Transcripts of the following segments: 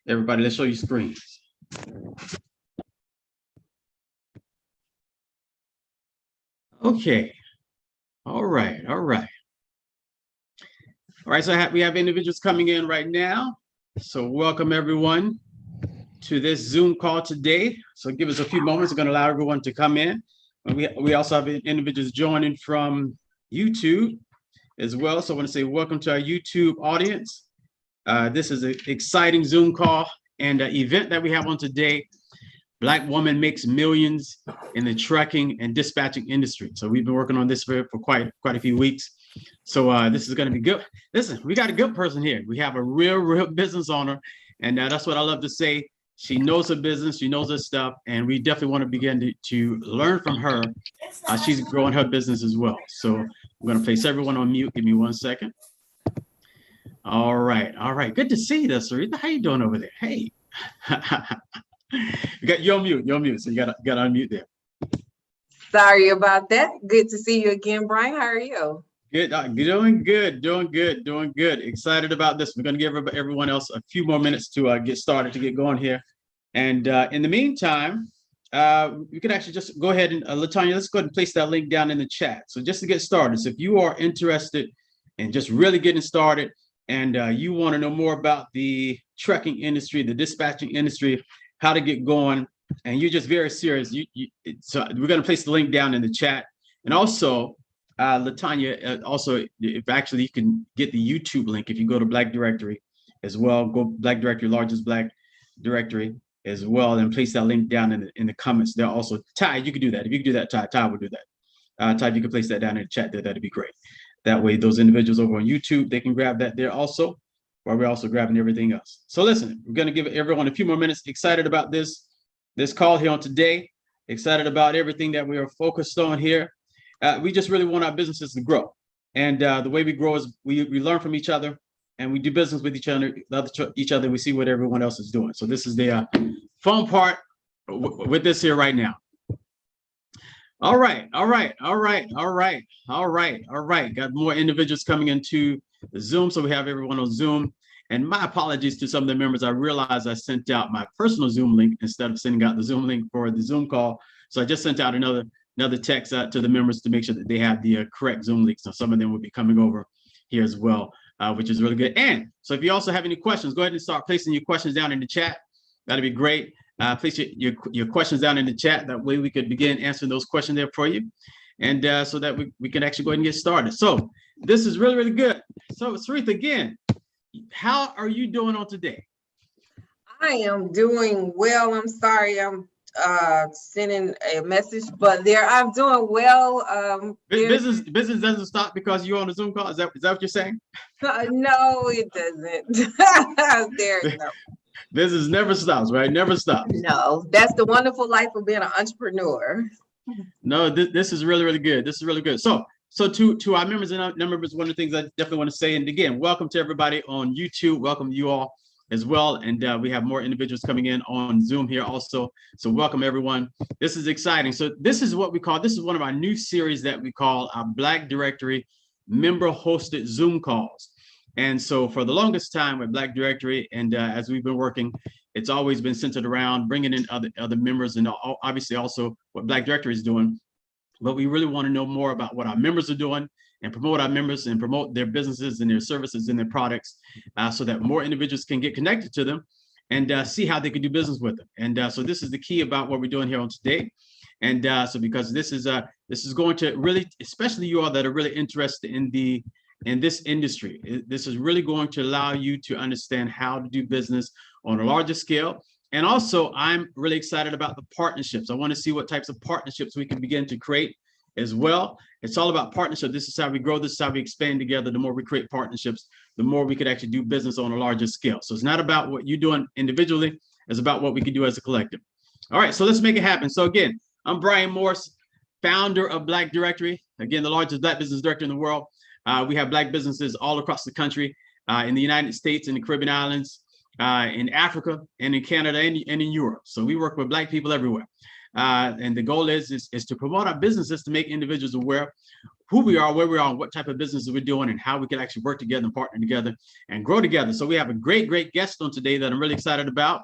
Everybody, let's show you screens. Okay. All right. So we have individuals coming in right now. So welcome everyone to this Zoom call today. So give us a few moments. We're going to allow everyone to come in. We also have individuals joining from YouTube as well. So I want to say welcome to our YouTube audience. This is an exciting Zoom call and event that we have on today. Black woman makes millions in the trucking and dispatching industry. So we've been working on this for quite a few weeks. So this is going to be good. Listen, we got a good person here. We have a real business owner, and that's what I love to say. She knows her business, she knows her stuff, and we definitely want to begin to learn from her. She's growing her business as well. So I'm going to place everyone on mute. Give me 1 second. All right. Good to see you, Seretha. How you doing over there? Hey. You're on mute. So you got to unmute there. Sorry about that. Good to see you again, Brian. How are you? Good. Doing good. Excited about this. We're going to give everyone else a few more minutes to get started, to get going here. And in the meantime, you can actually just go ahead and, Latanya, let's go ahead and place that link down in the chat. So just to get started, so if you are interested in just really getting started and you want to know more about the trucking industry, the dispatching industry, how to get going, and you're just very serious, so we're going to place the link down in the chat. And also, Latanya, also, if actually you can get the YouTube link, if you go to Black Directory as well, go Black Directory, largest Black directory as well, and place that link down in the comments there. Also, Ty, you can do that. If you can do that, Ty will do that. Ty, if you can place that down in the chat there, that'd be great. That way, those individuals over on YouTube, they can grab that there also, while we're also grabbing everything else. So listen, we're going to give everyone a few more minutes. Excited about this call here on today. Excited about everything that we are focused on here. We just really want our businesses to grow. And the way we grow is we learn from each other, and we do business with each other. We see what everyone else is doing. So this is the fun part with this here right now. All right. Got more individuals coming into the Zoom. So we have everyone on Zoom. And my apologies to some of the members. I realized I sent out my personal Zoom link instead of sending out the Zoom link for the Zoom call. So I just sent out another text out to the members to make sure that they have the correct Zoom link. So some of them will be coming over here as well, which is really good. And so if you also have any questions, go ahead and start placing your questions down in the chat. That'd be great. Place your questions down in the chat. That way we could begin answering those questions there for you. And so that we can actually go ahead and get started. So this is really good. So Seretha, again, how are you doing on today? I am doing well. I'm sorry, I'm sending a message, but I'm doing well. Business doesn't stop because you're on a Zoom call. Is that what you're saying? No, it doesn't. There you go. Business never stops, right? Never stops. No, that's the wonderful life of being an entrepreneur. No, this is really good. This is really good. So to our members and non-members, one of the things I definitely want to say, and again, welcome to everybody on YouTube. Welcome to you all as well. And we have more individuals coming in on Zoom here also. So welcome everyone. This is exciting. So this is one of our new series that we call our Black Directory member hosted Zoom calls. And so for the longest time with Black Directory, and as we've been working, it's always been centered around bringing in other members, and obviously also what Black Directory is doing. But we really want to know more about what our members are doing and promote our members and promote their businesses and their services and their products, so that more individuals can get connected to them and see how they can do business with them. And so this is the key about what we're doing here on today. And so because this is going to really, especially you all that are really interested in this industry, this is really going to allow you to understand how to do business on a larger scale. And also, I'm really excited about the partnerships. I want to see what types of partnerships we can begin to create as well. It's all about partnership. This is how we grow. This is how we expand together. The more we create partnerships, the more we could actually do business on a larger scale. So it's not about what you're doing individually. It's about what we can do as a collective. All right, so let's make it happen. So again, I'm Brian Morse, founder of Black Directory. Again, the largest Black business directory in the world. We have Black businesses all across the country, in the United States, in the Caribbean islands, in Africa, and in Canada, and in Europe. So we work with Black people everywhere. And the goal is to promote our businesses to make individuals aware who we are, where we are, and what type of business we're doing, and how we can actually work together and partner together and grow together. So we have a great guest on today that I'm really excited about,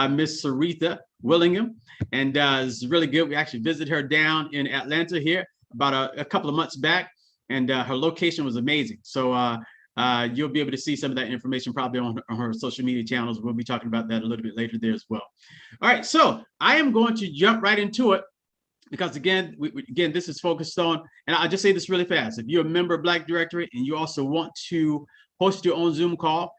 Miss Seretha Willingham. And it's really good. We actually visited her down in Atlanta here about a couple of months back, and her location was amazing. So you'll be able to see some of that information probably on her social media channels. We'll be talking about that a little bit later there as well. All right, so I am going to jump right into it, because again, this is focused on, and I'll just say this really fast. If you're a member of Black Directory and you also want to host your own Zoom call,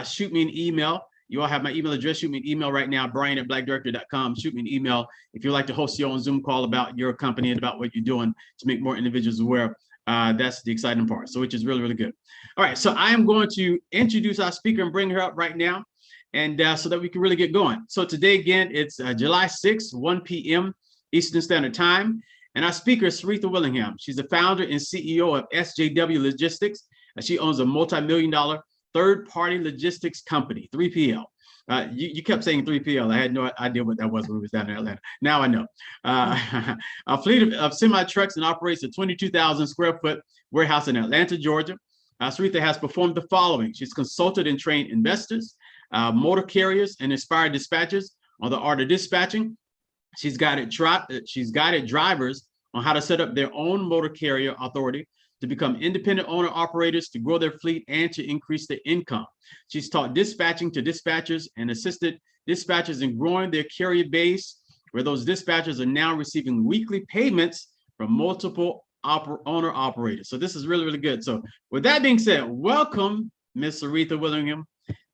shoot me an email. You all have my email address. Shoot me an email right now, brian@blackdirectory.com. Shoot me an email if you'd like to host your own Zoom call about your company and about what you're doing to make more individuals aware. That's the exciting part, so which is really good. All right, so I am going to introduce our speaker and bring her up right now, and so that we can really get going. So today, again, it's July 6th, 1 p.m. Eastern Standard Time. And our speaker is Seretha Willingham. She's the founder and CEO of SJW Logistics. She owns a multi-million-dollar third-party logistics company, 3PL. You kept saying 3PL. I had no idea what that was when we was down in Atlanta. Now I know. A fleet of semi-trucks and operates a 22,000 square foot warehouse in Atlanta, Georgia. Seretha has performed the following. She's consulted and trained investors, motor carriers, and inspired dispatchers on the art of dispatching. She's guided drivers on how to set up their own motor carrier authority, to become independent owner operators, to grow their fleet, and to increase their income. She's taught dispatching to dispatchers and assisted dispatchers in growing their carrier base, where those dispatchers are now receiving weekly payments from multiple owner operators. So this is really good. So with that being said, welcome, Ms. Seretha Willingham,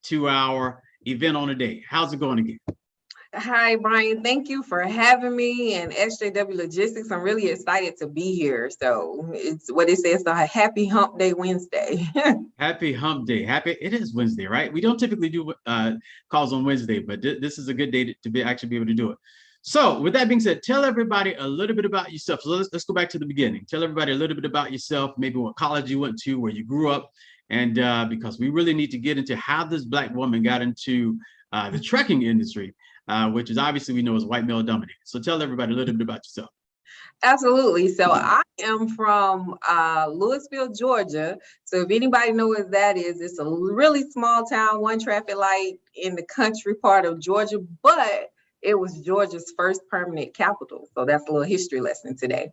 to our event on the day. How's it going again? Hi, Brian. Thank you for having me, and SJW Logistics. I'm really excited to be here. So it's what it says, a happy hump day Wednesday. Happy hump day. It is Wednesday, right? We don't typically do calls on Wednesday, but this is a good day to actually be able to do it. So with that being said, tell everybody a little bit about yourself. So let's go back to the beginning. Tell everybody a little bit about yourself, maybe what college you went to, where you grew up, and because we really need to get into how this Black woman got into the trucking industry, which is obviously we know is white male dominated. So tell everybody a little bit about yourself. Absolutely. So I am from Louisville, Georgia. So if anybody knows what that is, it's a really small town, one traffic light in the country part of Georgia, but it was Georgia's first permanent capital. So that's a little history lesson today.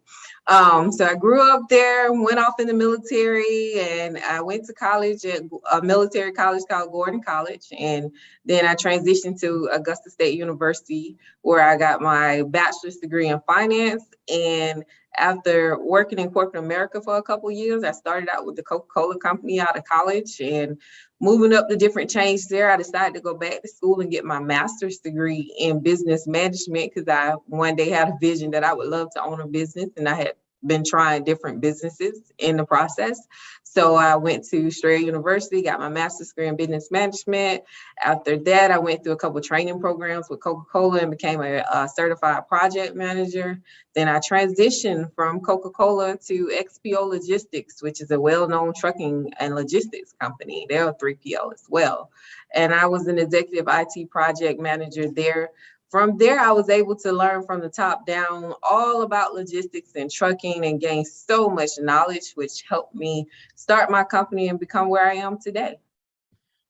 So I grew up there, went off in the military, and I went to college at a military college called Gordon College. And then I transitioned to Augusta State University, where I got my bachelor's degree in finance. And after working in corporate America for a couple of years, I started out with the Coca-Cola company out of college, and moving up the different chains there, I decided to go back to school and get my master's degree in business management, because I one day had a vision that I would love to own a business, and I had been trying different businesses in the process. So I went to Strayer University, got my master's degree in business management. After that, I went through a couple of training programs with Coca-Cola and became a certified project manager. Then I transitioned from Coca-Cola to XPO Logistics, which is a well-known trucking and logistics company. They're a 3PL as well. And I was an executive IT project manager there. From there, I was able to learn from the top down all about logistics and trucking and gain so much knowledge, which helped me start my company and become where I am today.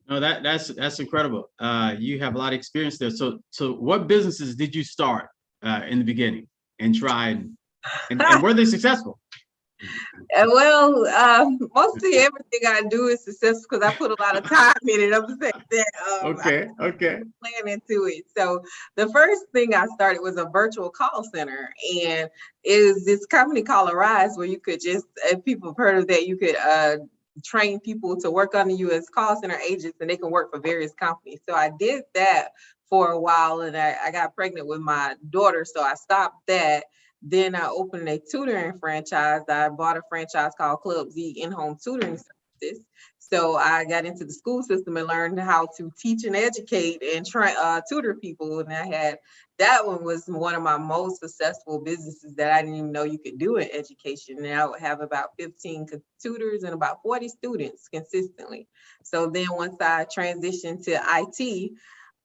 No, that's incredible. You have a lot of experience there. So what businesses did you start in the beginning and try, and were they successful? Well, mostly everything I do is successful because I put a lot of time in it. I'm saying that. Okay. Plan into it. So the first thing I started was a virtual call center, and is this company called Arise, where you could just, if people have heard of that, you could train people to work under you as call center agents, and they can work for various companies. So I did that for a while, and I got pregnant with my daughter, so I stopped that. Then I opened a tutoring franchise. I bought a franchise called Club Z in-home tutoring services. So I got into the school system and learned how to teach and educate and tutor people. And that one was one of my most successful businesses that I didn't even know you could do in education. And I would have about 15 tutors and about 40 students consistently. So then once I transitioned to IT,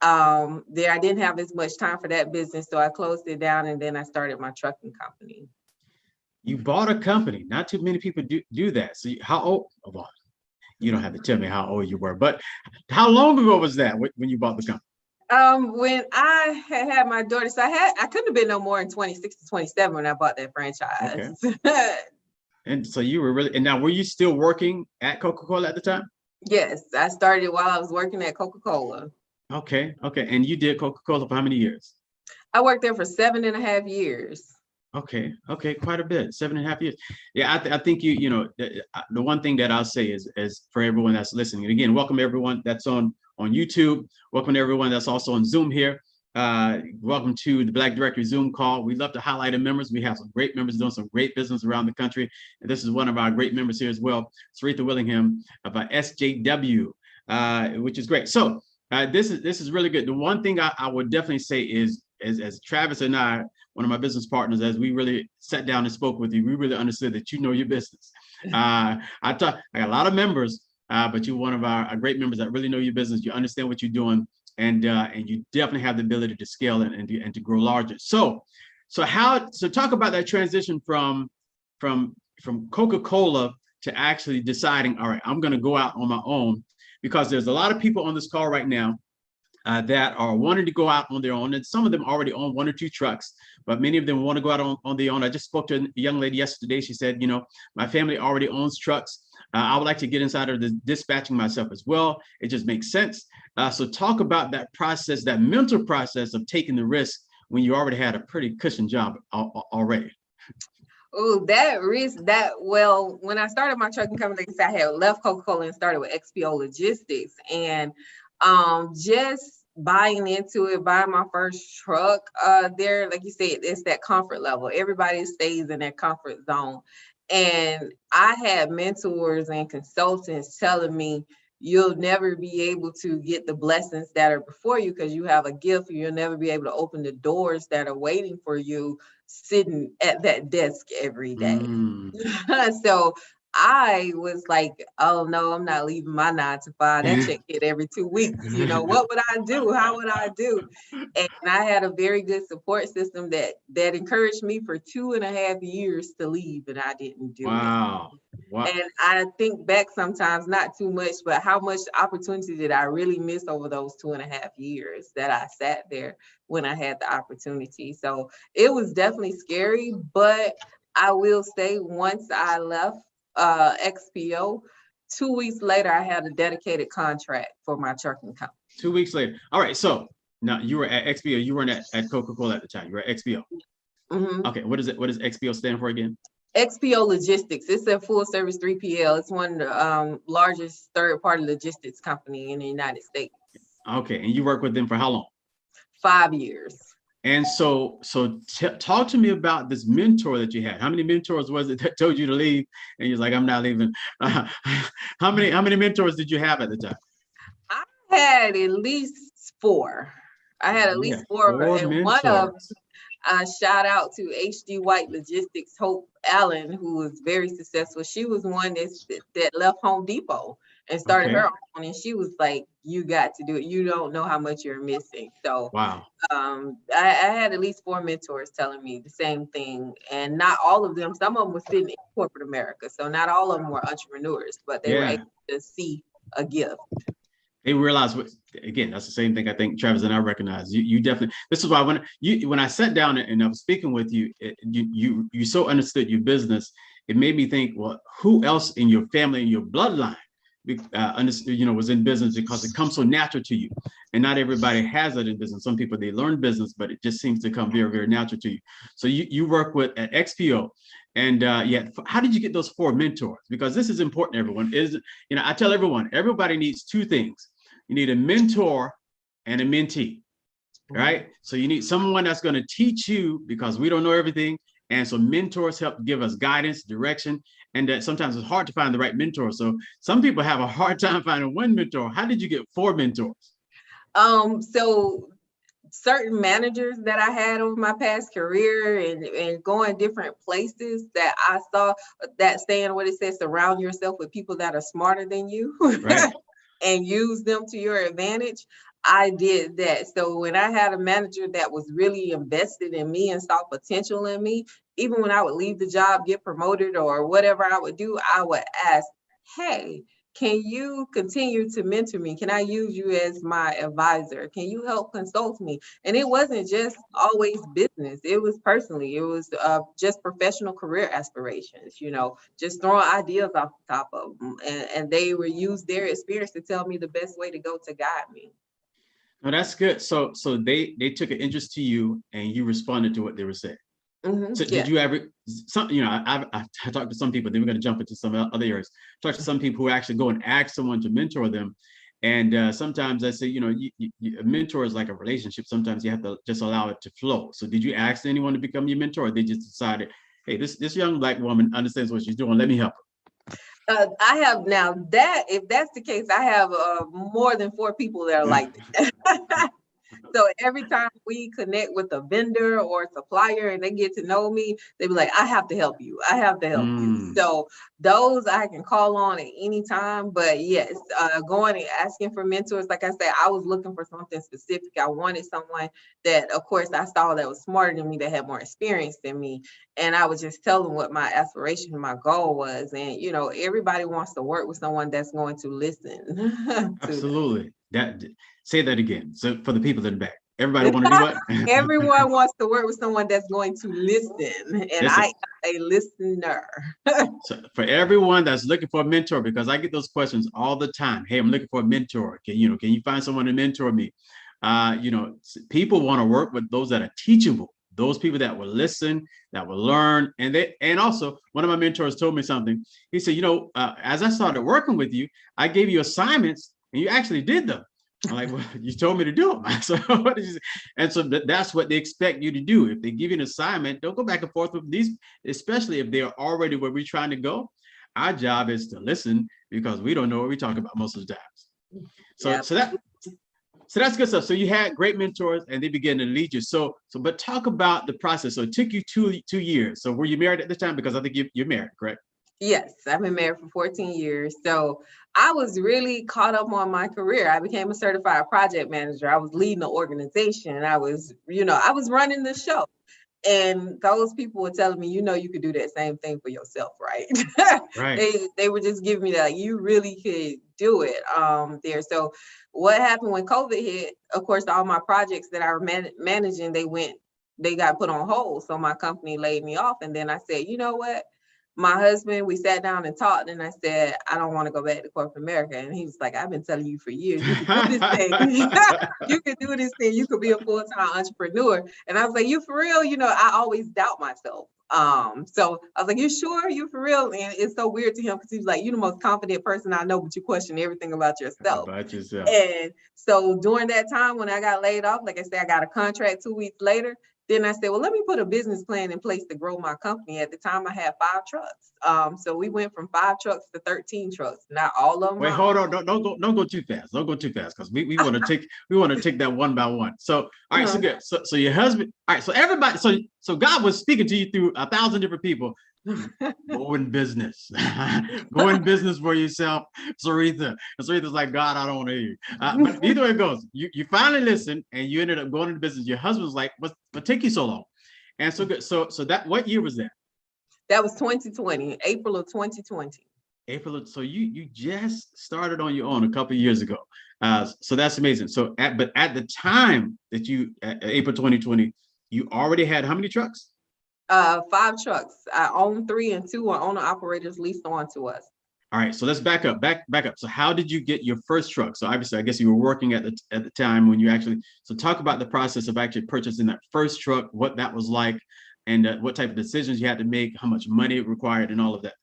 there I didn't have as much time for that business, so I closed it down, and then I started my trucking company. You bought a company. Not too many people do that. So how old? Well, you don't have to tell me how old you were, but how long ago was that when you bought the company? When I had my daughter, so I couldn't have been no more than 26 to 27 when I bought that franchise. Okay. And so you were really, and now were you still working at Coca-Cola at the time? Yes, I started while I was working at Coca-Cola. Okay. And you did Coca-Cola for how many years? I worked there for 7.5 years. Okay, quite a bit, 7.5 years. Yeah, I think the one thing that I'll say is for everyone that's listening, and again, welcome everyone that's on YouTube, welcome to everyone that's also on Zoom here. Welcome to the Black Directory Zoom call. We love to highlight our members. We have some great members doing some great business around the country, and this is one of our great members here as well, Seretha Willingham of SJW, which is great. So this is really good. The one thing I would definitely say is as Travis and I, one of my business partners, as we really sat down and spoke with you, we really understood that you know your business. I got a lot of members, but you're one of our great members that really know your business. You understand what you're doing, and you definitely have the ability to scale and to grow larger. So talk about that transition from Coca-Cola to actually deciding, all right, I'm going to go out on my own, because there's a lot of people on this call right now that are wanting to go out on their own, and some of them already own 1 or 2 trucks, but many of them want to go out on their own. I just spoke to a young lady yesterday. She said, my family already owns trucks. I would like to get inside of the dispatching myself as well. It just makes sense. So talk about that process, that mental process of taking the risk when you already had a pretty cushion job already. Oh, that risk, when I started my trucking company, I had left Coca-Cola and started with XPO Logistics, and just buying into it, buying my first truck there, like you said, it's that comfort level. Everybody stays in their comfort zone. And I had mentors and consultants telling me, you'll never be able to get the blessings that are before you because you have a gift. You'll never be able to open the doors that are waiting for you sitting at that desk every day. So I was like, oh no, I'm not leaving my 9 to 5. That check hit every 2 weeks. What would I do? How would I do? And I had a very good support system that encouraged me for 2.5 years to leave, and I didn't do it. Wow. And I think back sometimes, not too much, but how much opportunity did I really miss over those 2.5 years that I sat there when I had the opportunity. So it was definitely scary, but I will say once I left XPO, 2 weeks later, I had a dedicated contract for my trucking company. 2 weeks later. All right. So now you were at XPO. You weren't at Coca-Cola at the time. You were at XPO. Mm-hmm. Okay. What does XPO stand for again? XPO Logistics. It's a full service 3PL. It's one of the largest third-party logistics company in the United States. Okay. And you worked with them for how long? 5 years. And so talk to me about this mentor that you had. How many mentors was it that told you to leave? And you're like, I'm not leaving. How many mentors did you have at the time? I had at least 4. I had at least 4 and mentors. One of shout out to HD White Logistics, Hope Allen, who was very successful. She was one that left Home Depot and started her own, and she was like, you got to do it. You don't know how much you're missing. So wow. I had at least 4 mentors telling me the same thing, and not all of them, some of them were sitting in corporate America, so not all of them were entrepreneurs, but they were able to see a gift. They realize again, that's the same thing I think Travis and I recognize. You definitely, this is why when I sat down and I was speaking with you, you so understood your business. It made me think, well, who else in your family, in your bloodline, was in business, because it comes so natural to you, and not everybody has that in business. Some people, they learn business, but it just seems to come very, very natural to you. So you work with at XPO, and how did you get those 4 mentors? Because this is important, everyone. I tell everybody needs 2 things. You need a mentor and a mentee, right? So you need someone that's going to teach you, because we don't know everything. And so mentors help give us guidance, direction, and that sometimes it's hard to find the right mentor. So some people have a hard time finding one mentor. How did you get 4 mentors? So certain managers that I had over my past career and going different places that I saw that saying, what it says, surround yourself with people that are smarter than you. Right. and use them to your advantage, I did that. So when I had a manager that was really invested in me and saw potential in me, even when I would leave the job, get promoted or whatever I would do, I would ask, hey, can you continue to mentor me? Can I use you as my advisor? Can you help consult me? And it wasn't just always business. It was personally, it was just professional career aspirations, just throwing ideas off the top of them. And they would use their experience to tell me the best way to go to guide me. No, that's good. So they took an interest to you and you responded to what they were saying. So did you ever, I talked to some people, then we're going to jump into some other areas. Talk to some people who actually go and ask someone to mentor them. And sometimes I say, a mentor is like a relationship. Sometimes you have to just allow it to flow. So did you ask anyone to become your mentor, or they just decided, hey, this young Black woman understands what she's doing, let me help her? I have now that, if that's the case, I have more than 4 people that are like that. So every time we connect with a vendor or a supplier and they get to know me, they be like, I have to help you. I have to help you. So those I can call on at any time. But yes, going and asking for mentors, like I said, I was looking for something specific. I wanted someone that, of course, I saw that was smarter than me, that had more experience than me. And I would just tell them what my aspiration, my goal was. And, everybody wants to work with someone that's going to listen. Absolutely. Say that again. So for the people in the back, everybody want to do what? Everyone wants to work with someone that's going to listen, and I am a listener. So for everyone that's looking for a mentor, because I get those questions all the time. Hey, I'm looking for a mentor. Can you find someone to mentor me? People want to work with those that are teachable, those people that will listen, that will learn. And also one of my mentors told me something. He said, as I started working with you, I gave you assignments and you actually did them. I'm like, well, you told me to do them. So what did you say? And so that's what they expect you to do. If they give you an assignment, don't go back and forth with these, especially if they're already where we're trying to go. Our job is to listen, because we don't know what we talk about most of the times. So that's good stuff. So you had great mentors and they began to lead you. But talk about the process. So it took you 2 years. So were you married at the time? Because I think you're married, correct? Yes, I've been married for 14 years. So I was really caught up on my career. I became a certified project manager. I was leading the organization. I was running the show. And those people were telling me, you could do that same thing for yourself, right? Right. They were just giving me that, you really could do it there. So what happened when COVID hit, of course, all my projects that I were managing, they got put on hold. So my company laid me off. And then I said, you know what? My husband, we sat down and talked, and I said, I don't want to go back to corporate America. And he was like, I've been telling you for years, you can do this thing. You can do this thing. You could be a full-time entrepreneur. And I was like, you for real? I always doubt myself. So I was like, you sure? You for real? And it's so weird to him because he's like, you're the most confident person I know, but you question everything about yourself. And so during that time when I got laid off, like I said, I got a contract 2 weeks later. Then I said, well, let me put a business plan in place to grow my company. At the time, I had 5 trucks. So we went from 5 trucks to 13 trucks. Not all of them. Wait, hold on. Don't go too fast. Don't go too fast, because we want to take that one by one. So all right, so good. So your husband. All right, so everybody. So God was speaking to you through 1,000 different people. Go in business. Go in business for yourself, Seretha. And Seretha's like, God, I don't want to hear you. But either way it goes, you finally listen and you ended up going into business. Your husband's like, what take you so long? And so good. So that, what year was that? That was 2020, April of 2020. So you just started on your own a couple of years ago. So that's amazing. So at the time that April 2020, you already had how many trucks? 5 trucks. I own 3 and 2 are owner operators leased on to us. All right, so let's back up. So how did you get your first truck? So obviously, I guess you were working at the time when you actually. So talk about the process of actually purchasing that first truck, what that was like, and what type of decisions you had to make, how much money it required, and all of that.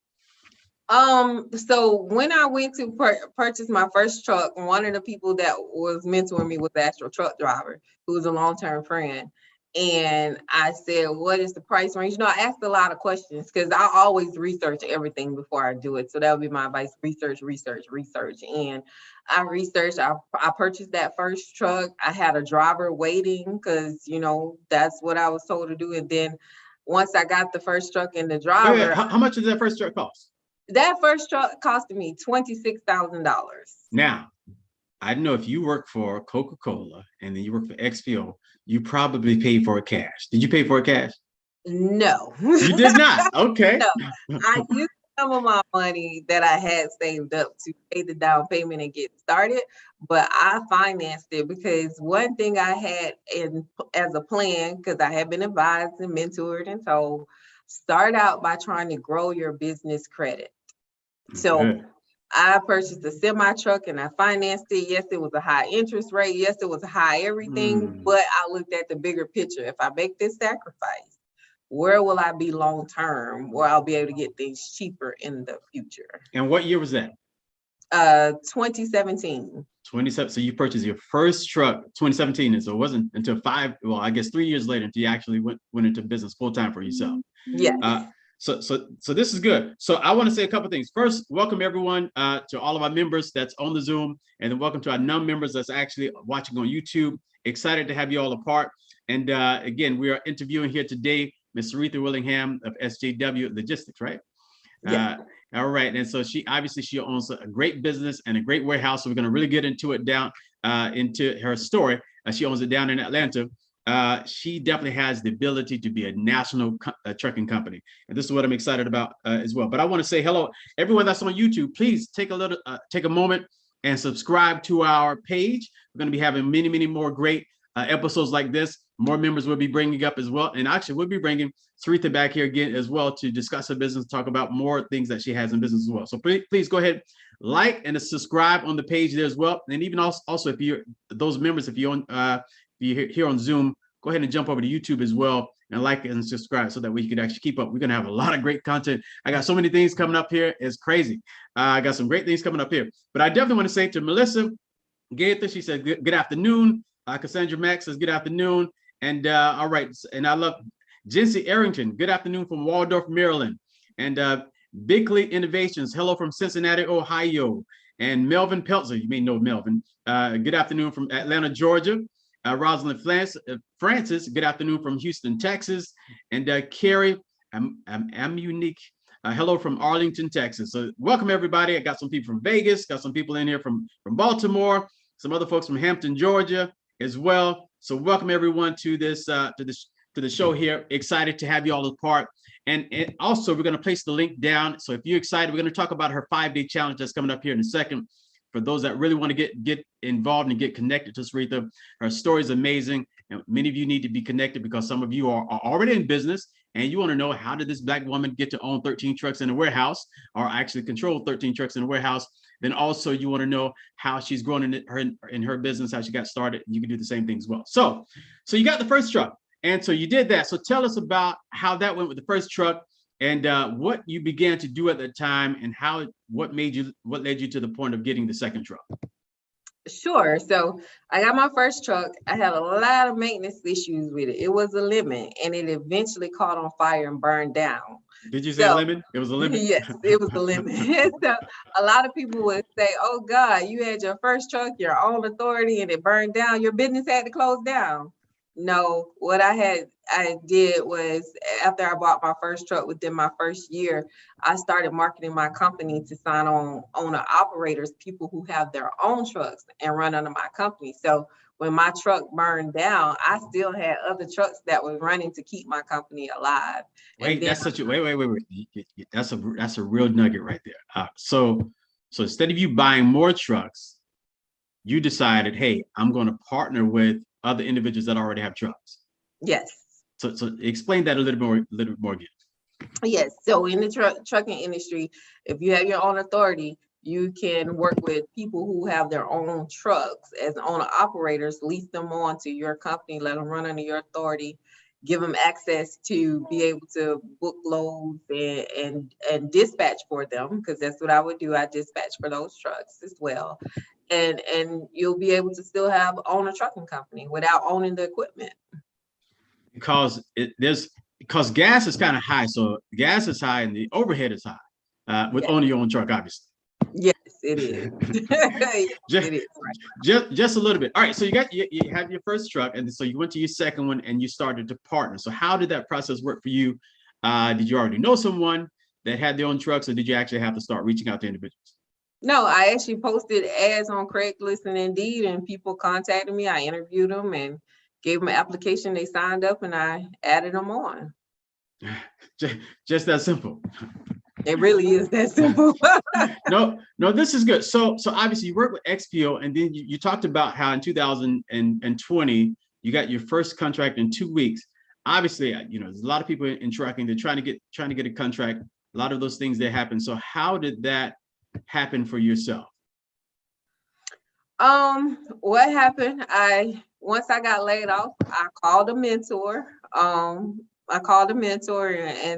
So when I went to purchase my first truck, one of the people that was mentoring me was the actual truck driver, who was a long-term friend. And I said, what is the price range? I asked a lot of questions because I always research everything before I do it. So that would be my advice: research. And I researched, I purchased that first truck. I had a driver waiting because, that's what I was told to do. And then once I got the first truck and the driver. Wait, how much did that first truck cost? That first truck costed me $26,000. Now, I know if you work for Coca-Cola and then you work for XPO, you probably paid for it cash. Did you pay for it cash? No. You did not. Okay. No. I used some of my money that I had saved up to pay the down payment and get started, but I financed it because one thing I had in as a plan, because I had been advised and mentored and told, start out by trying to grow your business credit. So Good. I purchased a semi truck and I financed it. Yes, it was a high interest rate. Yes, it was a high everything, Hmm. but I looked at the bigger picture. If I make this sacrifice, where will I be long term where I'll be able to get things cheaper in the future? And what year was that? 2017. 27. So you purchased your first truck 2017. And so it wasn't until I guess 3 years later until you actually went into business full time for yourself. Yes. So this is good. So I want to say a couple of things. First, welcome everyone to all of our members that's on the Zoom, and then welcome to our non-members that's actually watching on YouTube. Excited to have you all a part. And again, we are interviewing here today Ms. Seretha Willingham of SJW Logistics, right? Yes. All right. And so she owns a great business and a great warehouse. So we're going to really get into it into her story. She owns it down in Atlanta. She definitely has the ability to be a national trucking company. And this is what I'm excited about as well. But I want to say hello, everyone that's on YouTube. Please take a moment and subscribe to our page. We're going to be having many, many more great episodes like this. More members will be bringing up as well. And actually, we'll be bringing Seretha back here again as well to discuss her business, talk about more things that she has in business as well. So please go ahead, like and subscribe on the page there as well. And even also if you're those members, if you're here on Zoom, go ahead and jump over to YouTube as well and like and subscribe so that we can actually keep up. We're going to have a lot of great content. I got so many things coming up here. It's crazy. I got some great things coming up here. But I definitely want to say to Melissa Gaither, she said, good afternoon. Cassandra Max says, good afternoon. And all right. And I love Jency Arrington. Good afternoon from Waldorf, Maryland. And Bickley Innovations. Hello from Cincinnati, Ohio. And Melvin Peltzer. You may know Melvin. Good afternoon from Atlanta, Georgia. Rosalind Francis. Good afternoon from Houston, Texas. And Carrie I'm unique. Hello from Arlington, Texas. So welcome everybody. I got some people from Vegas. Got some people in here from Baltimore. Some other folks from Hampton, Georgia as well. So welcome everyone to this to the show here. Excited to have you all a part. And also we're going to place the link down. So if you're excited, we're going to talk about her 5-day challenge that's coming up here in a second. For those that really want to get involved and get connected to Seretha, her story is amazing. And many of you need to be connected because some of you are already in business and you want to know, how did this Black woman get to own 13 trucks in a warehouse, or actually control 13 trucks in a warehouse? Then also you want to know how she's grown in her business, how she got started. You can do the same thing as well. So you got the first truck. And so you did that. So tell us about how that went with the first truck, and what you began to do at that time, and what led you to the point of getting the second truck. Sure. So I got my first truck. I had a lot of maintenance issues with it. It was a lemon, and it eventually caught on fire and burned down. Did you say a lemon? It was a lemon? Yes, it was a lemon. So a lot of people would say, oh God, you had your first truck, your own authority, and it burned down. Your business had to close down. No, what I did was, after I bought my first truck, within my first year, I started marketing my company to sign on owner operators, people who have their own trucks and run under my company. So when my truck burned down, I still had other trucks that were running to keep my company alive. Wait, that's such a wait. That's a real nugget right there. So instead of you buying more trucks, you decided, hey, I'm going to partner with other individuals that already have trucks. Yes. So explain that a little bit more again. Yes. So in the trucking industry, if you have your own authority, you can work with people who have their own trucks as owner operators, lease them on to your company, let them run under your authority, give them access to be able to book loads and dispatch for them, because that's what I would do. I dispatch for those trucks as well. And you'll be able to still own a trucking company without owning the equipment. Because gas is kind of high. So gas is high and the overhead is high with owning your own truck, obviously. Yes, it is. It is. Just a little bit. All right. So you had your first truck, and so you went to your second one and you started to partner. So how did that process work for you? Did you already know someone that had their own trucks, or did you actually have to start reaching out to individuals? No, I actually posted ads on Craigslist and Indeed, and people contacted me. I interviewed them and gave them an application. They signed up, and I added them on. Just that simple. It really is that simple. No, this is good. So obviously you work with XPO, and then you talked about how in 2020 you got your first contract in 2 weeks. Obviously, there's a lot of people in trucking. They're trying to get a contract. A lot of those things that happen. So how did that happen for yourself? What happened? Once I got laid off, I called a mentor. And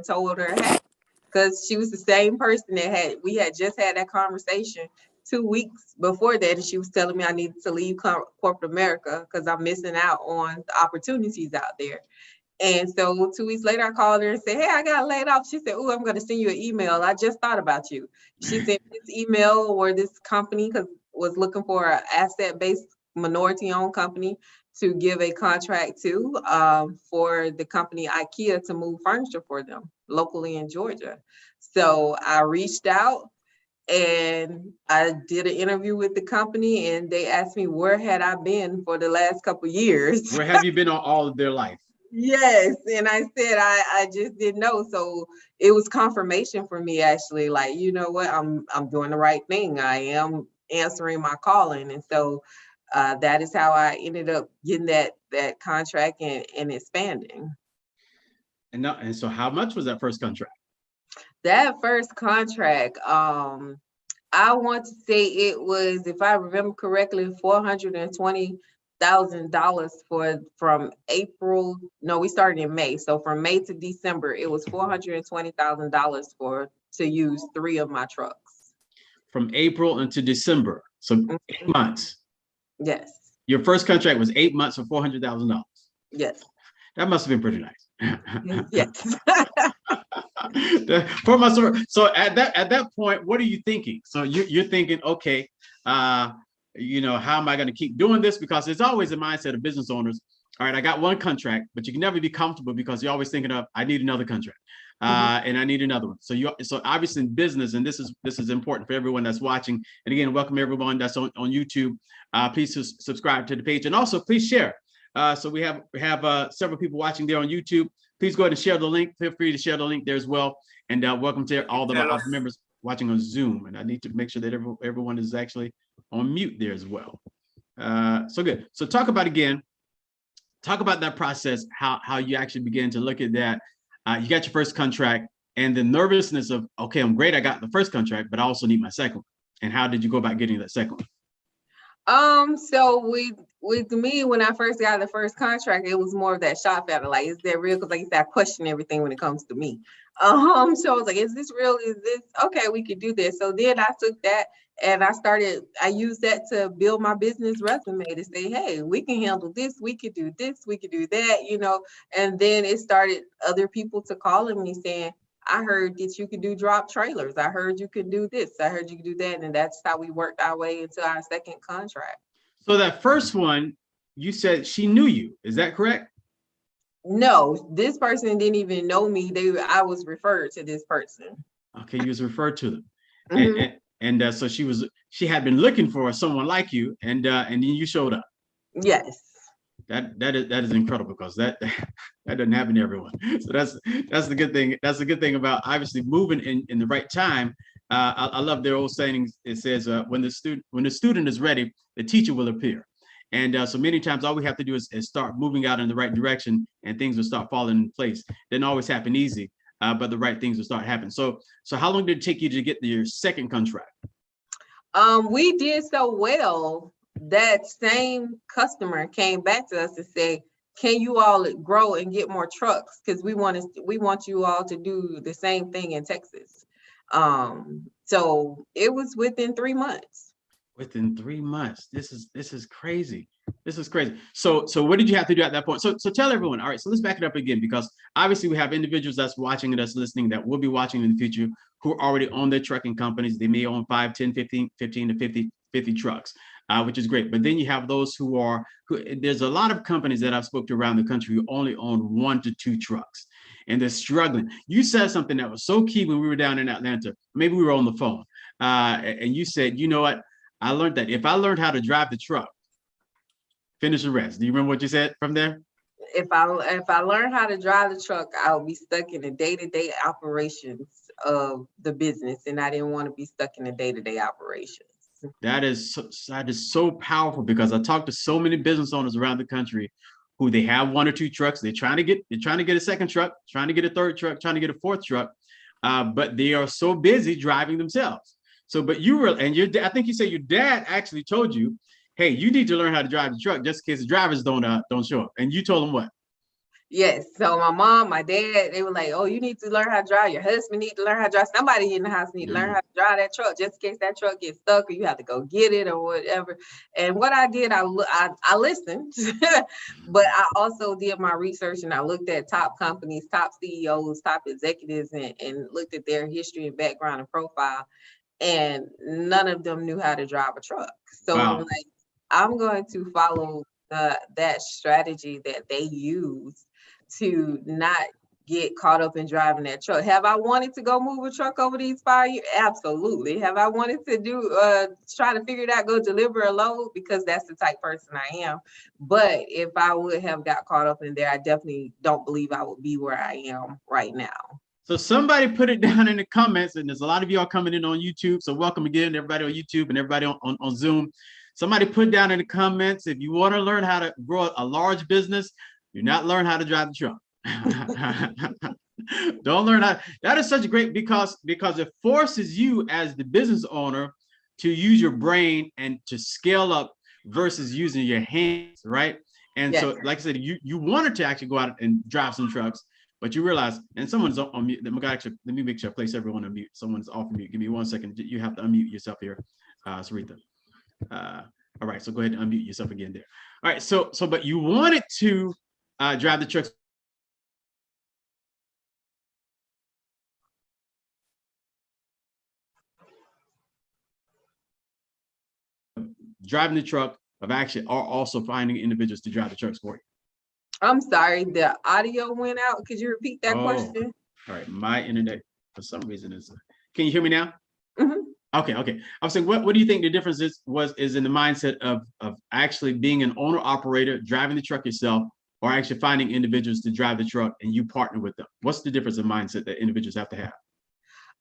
told her, hey, because she was the same person that we had just had that conversation 2 weeks before that, and she was telling me I needed to leave corporate America because I'm missing out on the opportunities out there. And so 2 weeks later, I called her and said, hey, I got laid off. She said, oh, I'm going to send you an email. I just thought about you. She sent this email where this company was looking for an asset-based minority-owned company to give a contract to for the company IKEA to move furniture for them locally in Georgia. So I reached out and I did an interview with the company, and they asked me where had I been for the last couple of years. Where have you been all of their life? Yes. And I said, I just didn't know. So it was confirmation for me, actually, like, you know what, I'm doing the right thing. I am answering my calling. And so that is how I ended up getting that contract and expanding. And so how much was that first contract? That first contract, I want to say it was, if I remember correctly, $420,000 from April. No, we started in May. So from May to December, it was $420,000 to use 3 of my trucks. From April into December, so 8 months. Yes. Your first contract was 8 months for $400,000. Yes. That must have been pretty nice. Yes. For my story. So at that point, what are you thinking? So you're thinking, okay, how am I going to keep doing this? Because there's always a mindset of business owners. All right, I got one contract, but you can never be comfortable because you're always thinking of, I need another contract, and I need another one. So obviously in business, and this is important for everyone that's watching. And again, welcome everyone that's on YouTube. Please subscribe to the page, and also please share. So we have several people watching there on YouTube. Please go ahead and share the link. Feel free to share the link there as well. And welcome to all the members watching on Zoom. And I need to make sure that everyone is actually on mute there as well. So good. So talk about that process, how you actually begin to look at that. You got your first contract, and the nervousness of, okay, I'm great, I got the first contract, but I also need my second one. And how did you go about getting that second one? So with me, when I first got the first contract, it was more of that shock factor. Like, is that real? Because like I said, I question everything when it comes to me. So I was like, is this real? Is this okay? We could do this. So then I took that and I used that to build my business resume to say, hey, we can handle this, we could do this, we could do that, and then it started other people to calling me saying, I heard that you could do drop trailers. I heard you could do this. I heard you could do that. And that's how we worked our way into our second contract. So that first one, you said she knew you. Is that correct? No, this person didn't even know me. I was referred to this person. Okay, you was referred to them. And so she had been looking for someone like you, and then you showed up. Yes. That is incredible, because that doesn't happen to everyone. So that's the good thing. That's the good thing about obviously moving in the right time. I love their old sayings. It says when the student is ready, the teacher will appear. And so many times all we have to do is start moving out in the right direction, and things will start falling in place. Didn't always happen easy, but the right things will start happening. So how long did it take you to get your second contract? We did so well. That same customer came back to us and said, can you all grow and get more trucks? Because we want you all to do the same thing in Texas. So it was within 3 months. Within 3 months. This is crazy. This is crazy. So what did you have to do at that point? So tell everyone. All right, so let's back it up again, because obviously we have individuals that's watching and that's listening that will be watching in the future who already own their trucking companies. They may own 5, 10, 15 to 50 trucks. Which is great. But then you have those who there's a lot of companies that I've spoke to around the country who only own 1 to 2 trucks, and they're struggling. You said something that was so key when we were down in Atlanta. Maybe we were on the phone. and you said, you know what? I learned that if I learned how to drive the truck, finish the rest. Do you remember what you said from there? If I learn how to drive the truck, I'll be stuck in the day-to-day operations of the business, and I didn't want to be stuck in the day-to-day operations. That is so powerful, because I talked to so many business owners around the country who they have one or two trucks. They're trying to get a second truck, trying to get a third truck, trying to get a fourth truck, but they are so busy driving themselves. So, but you were, and I think you said your dad actually told you, hey, you need to learn how to drive the truck just in case the drivers don't show up. And you told them what? Yes. So my mom, my dad, they were like, "Oh, you need to learn how to drive. Your husband need to learn how to drive. Somebody in the house need to learn how to drive that truck, just in case that truck gets stuck or you have to go get it or whatever." And what I did, I listened, but I also did my research, and I looked at top companies, top CEOs, top executives, and looked at their history and background and profile. And none of them knew how to drive a truck. So Wow. I'm like, I'm going to follow that strategy that they use to not get caught up in driving that truck. Have I wanted to go move a truck over these 5 years? Absolutely. Have I wanted to do try to figure it out, go deliver a load? Because that's the type person I am. But if I would have got caught up in there, I definitely don't believe I would be where I am right now. So somebody put it down in the comments, and there's a lot of y'all coming in on YouTube. So welcome again, everybody on YouTube and everybody on Zoom. Somebody put down in the comments, if you want to learn how to grow a large business, do not learn how to drive the truck. Don't learn how. That is such a great, because it forces you as the business owner to use your brain and to scale up versus using your hands, right? And Yes. so, like I said, you wanted to actually go out and drive some trucks, but you realize, and someone's on mute. Let me make sure I place everyone on mute. Someone's off mute. Give me 1 second. You have to unmute yourself here, Seretha. All right, so go ahead and unmute yourself again there. All right, so but you wanted to drive the trucks. Driving the truck of actually are also finding individuals to drive the trucks for you. I'm sorry, the audio went out. Could you repeat that question? All right, my internet for some reason is. Can you hear me now? Mm-hmm. Okay. I was saying, what do you think the difference is in the mindset of actually being an owner operator, driving the truck yourself, or actually finding individuals to drive the truck and you partner with them? What's the difference in mindset that individuals have to have?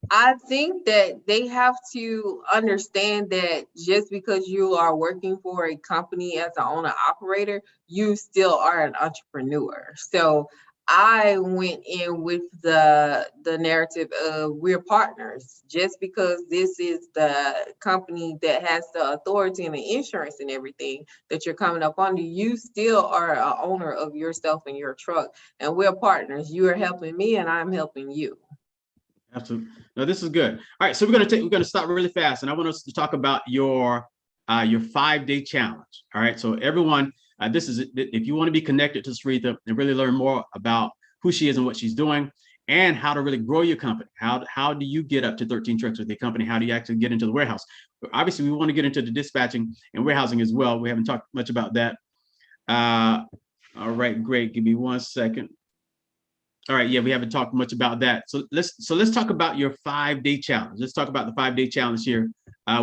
I think that they have to understand that just because you are working for a company as an owner operator, you still are an entrepreneur. So I went in with the narrative of we're partners. Just because this is the company that has the authority and the insurance and everything that you're coming up under, you still are an owner of yourself and your truck. And we're partners. You are helping me and I'm helping you. Absolutely. No, this is good. All right, so we're gonna stop really fast, and I want us to talk about your 5-day challenge. All right, so everyone, this is if you want to be connected to Seretha and really learn more about who she is and what she's doing, and how to really grow your company. How do you get up to 13 trucks with your company? How do you actually get into the warehouse? Obviously, we want to get into the dispatching and warehousing as well. We haven't talked much about that. All right, great. Give me 1 second. All right, yeah, we haven't talked much about that. So let's talk about your 5-day challenge. Let's talk about the 5-day challenge here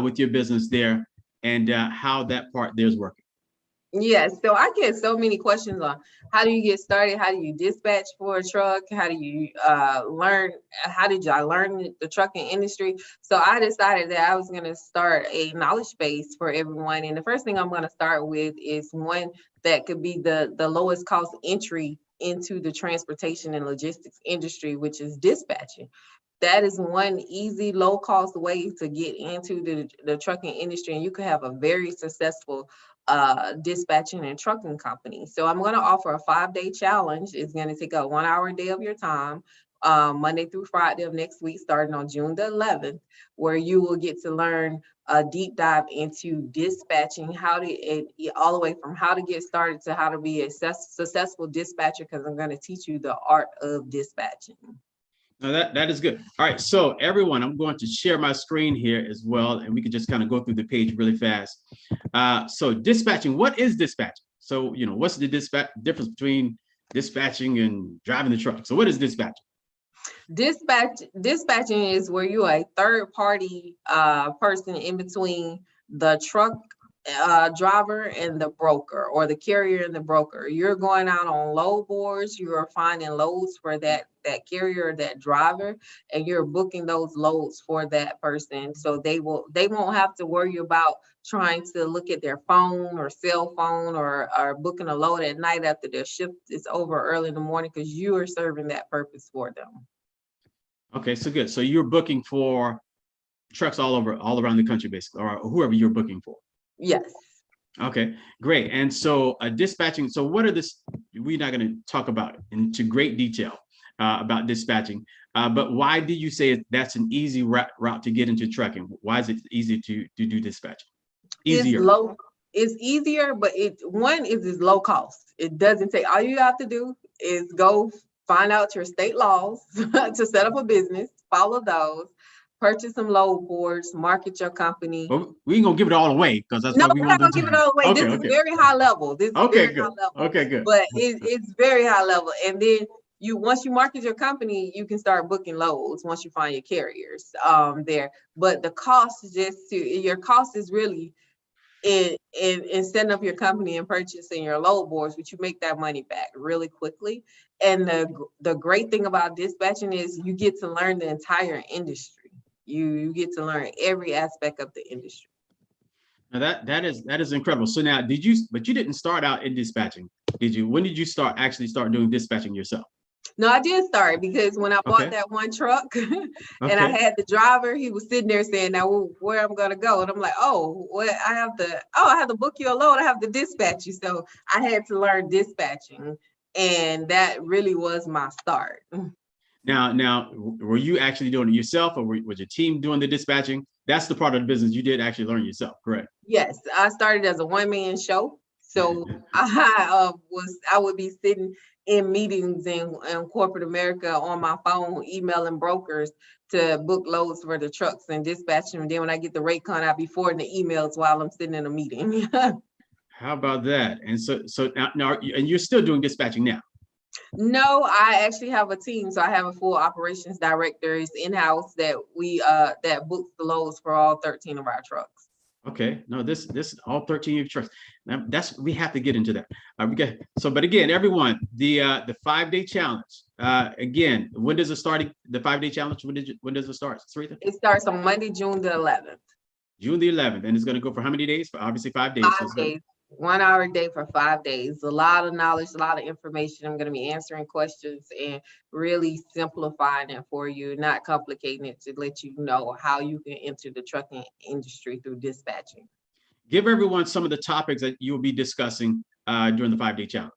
with your business there, and how that part there is working. Yes, so I get so many questions on how do you get started? How do you dispatch for a truck? How do you learn? How did I learn the trucking industry? So I decided that I was going to start a knowledge base for everyone. And the first thing I'm going to start with is one that could be the lowest cost entry into the transportation and logistics industry, which is dispatching. That is one easy, low cost way to get into the trucking industry, and you can have a very successful dispatching and trucking company. So I'm going to offer a 5-day challenge. It's going to take a 1 hour a day of your time, Monday through Friday of next week, starting on June the 11th, where you will get to learn a deep dive into dispatching, all the way from how to get started to how to be a successful dispatcher, because I'm going to teach you the art of dispatching. Now that is good. All right, so everyone, I'm going to share my screen here as well, and we can just kind of go through the page really fast. So dispatching, what is dispatching? So, what's the difference between dispatching and driving the truck? So what is dispatching? Dispatching is where you are a third party person in between the truck driver and the broker, or the carrier and the broker. You're going out on load boards, you are finding loads for that carrier or that driver, and you're booking those loads for that person. So they won't have to worry about trying to look at their phone or cell phone, or booking a load at night after their shift is over early in the morning, because you are serving that purpose for them. Okay, so good. So you're booking for trucks all around the country, basically, or whoever you're booking for. Yes. Okay, great. And so dispatching. So what are this? We're not going to talk about into great detail about dispatching, but why did you say that's an easy route to get into trucking? Why is it easy to do dispatching? Easier. It's easier, but it's low cost. It doesn't take, all you have to do is go find out your state laws to set up a business, follow those, purchase some load boards, market your company. Well, we ain't gonna give it all away, because that's what we want to do. We're not gonna give it all away. Okay, This is very high level. This is very good. high level. Okay, good. But it's very high level. And then once you market your company, you can start booking loads once you find your carriers there. But the cost is your cost is really in setting up your company and purchasing your load boards, but you make that money back really quickly. And the great thing about dispatching is you get to learn the entire industry. You get to learn every aspect of the industry. Now that is incredible. So now, but you didn't start out in dispatching, did you? When did you actually start doing dispatching yourself? No, I did start, because when I bought that one truck and I had the driver, he was sitting there saying, now where I'm going to go. And I'm like, I have to book you a load. I have to dispatch you. So I had to learn dispatching, and that really was my start. Now, were you actually doing it yourself, or was your team doing the dispatching? That's the part of the business you did actually learn yourself, correct? Yes, I started as a one-man show. So I would be sitting in meetings in corporate America on my phone, emailing brokers to book loads for the trucks and dispatching them. Then when I get the rate con, I'll be forwarding the emails while I'm sitting in a meeting. How about that? And so now, and you're still doing dispatching now? No, I actually have a team. So I have a full operations director in-house that that books the loads for all 13 of our trucks. Okay, no, this all 13 of your trucks. Now we have to get into that. But again, everyone, the 5-day challenge. Again, when does it start? The 5-day challenge. When does it start, Seretha? It starts on Monday, June the 11th. June the 11th, and it's going to go for how many days? For obviously 5 days. 5 days. 1 hour a day for 5 days. A lot of knowledge, a lot of information. I'm going to be answering questions and really simplifying it for you, not complicating it, to let you know how you can enter the trucking industry through dispatching. Give everyone some of the topics that you will be discussing during the 5-day challenge.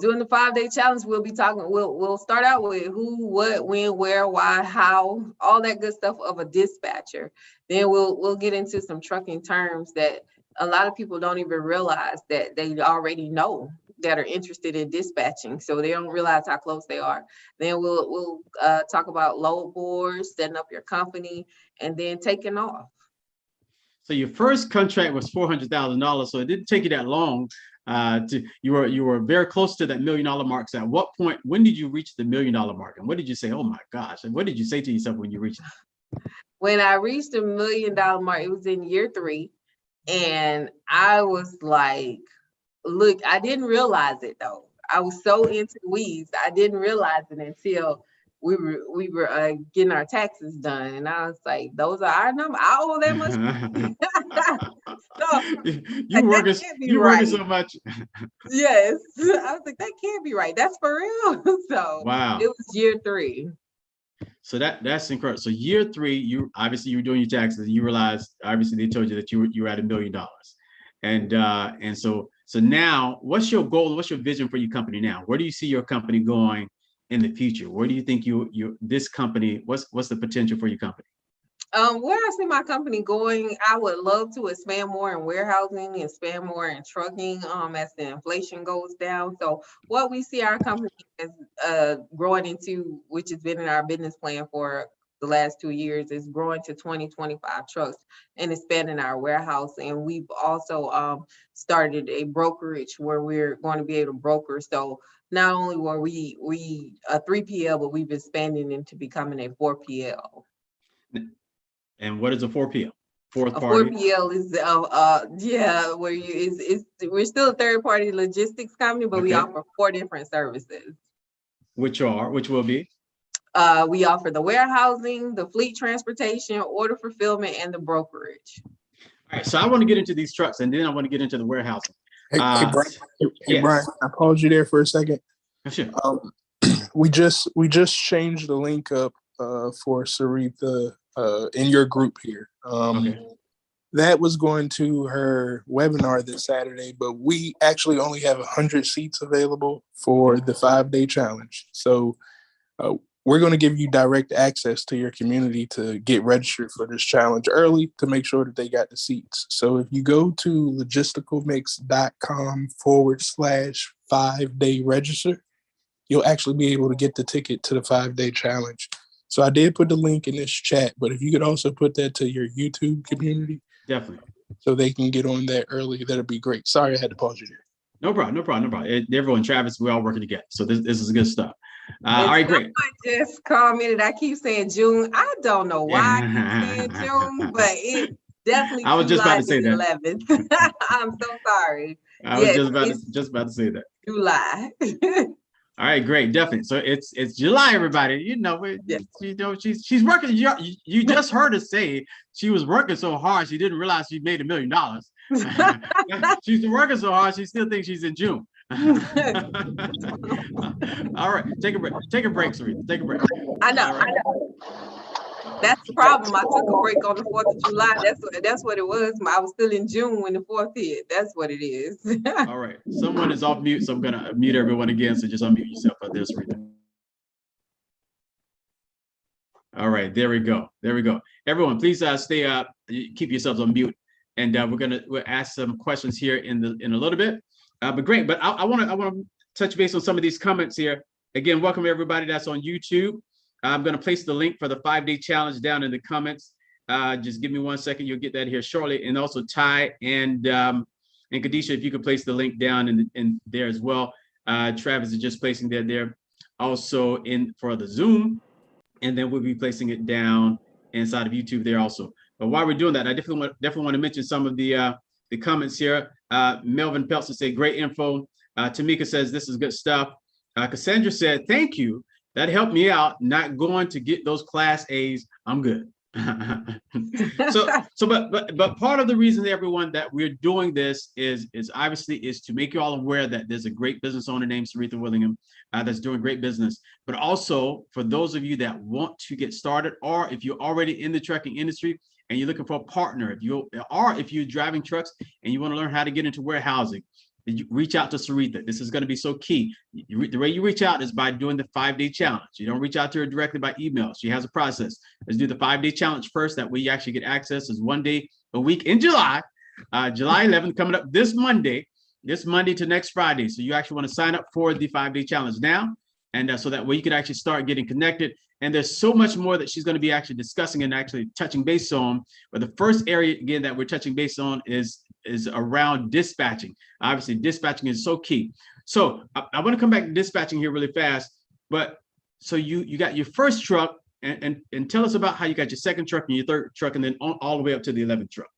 During the 5-day challenge, we'll be talking, we'll start out with who, what, when, where, why, how, all that good stuff of a dispatcher. Then we'll get into some trucking terms that a lot of people don't even realize that they already know, that are interested in dispatching. So they don't realize how close they are. Then we'll talk about load boards, setting up your company, and then taking off. So your first contract was $400,000. So it didn't take you that long. You were very close to that $1 million mark. So at what point, when did you reach the $1 million mark? And what did you say? Oh my gosh. And what did you say to yourself when you reached it? When I reached the $1 million mark, it was in year 3. And I was like, look, I didn't realize it though. I was so into the weeds. I didn't realize it until we were getting our taxes done. And I was like, those are our numbers. I owe that much money. So you're working so much. Yes. I was like, that can't be right. That's for real. So wow. It was year 3. So that's incredible. So year 3, you were doing your taxes, and you realized, obviously they told you that you were at $1 million. And so now, what's your goal? What's your vision for your company now? Where do you see your company going in the future? Where do you think this company, what's the potential for your company? Where I see my company going, I would love to expand more in warehousing, expand more in trucking as the inflation goes down. So what we see our company is growing into, which has been in our business plan for the last 2 years is growing to 20-25 trucks and expanding our warehouse. And we've also started a brokerage where we're going to be able to broker. So not only were we a 3PL, but we've expanded into becoming a 4PL. And what is a 4PL? Fourth A party? 4PL is where we're still a third party logistics company, but we offer 4 different services. Which will be? We offer the warehousing, the fleet transportation, order fulfillment, and the brokerage. All right, so I want to get into these trucks, and then I want to get into the warehousing. Hey, Brian, yes. Brian, I paused you there for a second. Sure. We just changed the link up for Seretha in your group here. That was going to her webinar this Saturday, but we actually only have 100 seats available for the 5-day challenge. So we're going to give you direct access to your community to get registered for this challenge early to make sure that they got the seats. So if you go to logisticalmix.com/5-day register, you'll actually be able to get the ticket to the 5-day challenge. So I did put the link in this chat, but if you could also put that to your YouTube community. Definitely. So they can get on that early, that'd be great. Sorry, I had to pause you there. No problem. Everyone, Travis, we're all working together. So this is good stuff. All right, great. Just commented, I keep saying June. I don't know why I keep saying June, but it definitely I was just about to say that. 11th. I'm so sorry. I was just about to say that. July. All right, great, definitely. So it's July, everybody. You know, she's working. You just heard her say she was working so hard she didn't realize she made $1 million. She's working so hard she still thinks she's in June. All right, take a break. Take a break, Seretha. Take a break. I know. That's the problem. I took a break on the 4th of July. That's what it was. I was still in June when the 4th hit. That's what it is. All right. Someone is off mute, so I'm gonna mute everyone again. So just unmute yourself out there, Seretha. All right, there we go. Everyone, please stay up. Keep yourselves on mute, and we'll ask some questions here in a little bit. But great. But I want to touch base on some of these comments here. Again, welcome everybody that's on YouTube. I'm going to place the link for the 5-day challenge down in the comments. Just give me 1 second. You'll get that here shortly. And also Ty and Kadisha, if you could place the link down in there as well. Travis is just placing that there also in for the Zoom. And then we'll be placing it down inside of YouTube there also. But while we're doing that, I definitely want to mention some of the comments here. Melvin Peltzer said, great info. Tamika says, this is good stuff. Cassandra said, thank you. That helped me out, not going to get those class A's. I'm good. But part of the reason, everyone, that we're doing this is obviously to make you all aware that there's a great business owner named Seretha Willingham that's doing great business. But also for those of you that want to get started, or if you're already in the trucking industry and you're looking for a partner, if you're driving trucks and you want to learn how to get into warehousing, you reach out to Seretha. This is going to be so key. The way you reach out is by doing the 5-day challenge. You don't reach out to her directly by email. She has a process. Let's do the 5-day challenge first. That way you actually get access. Is 1 day a week in July, July 11th, coming up this Monday to next Friday. So you actually want to sign up for the 5-day challenge now. And so that way you can actually start getting connected. And there's so much more that she's going to be actually discussing and actually touching base on. But the first area, again, that we're touching base on is around dispatching. Obviously, dispatching is so key. So I want to come back to dispatching here really fast. But so you got your first truck, and tell us about how you got your second truck and your third truck, and then all the way up to the 11th truck.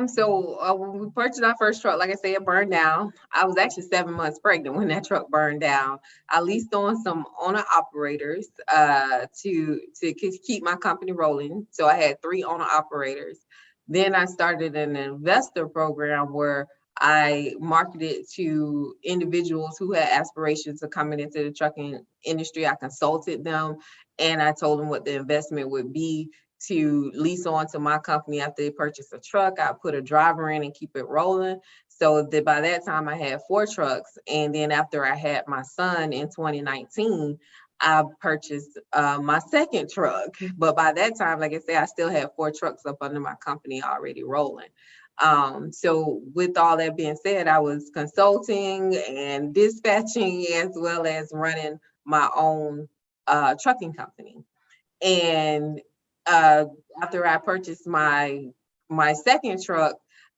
So when we purchased our first truck, like I said, it burned down. I was actually 7 months pregnant when that truck burned down. I leased on some owner operators to keep my company rolling. So I had 3 owner operators. Then I started an investor program where I marketed to individuals who had aspirations of coming into the trucking industry. I consulted them and I told them what the investment would be to lease on to my company after they purchase a truck. I put a driver in and keep it rolling. So that by that time I had 4 trucks. And then after I had my son in 2019, I purchased my second truck. But by that time, like I said, I still had 4 trucks up under my company already rolling. So with all that being said, I was consulting and dispatching as well as running my own trucking company. And after I purchased my second truck,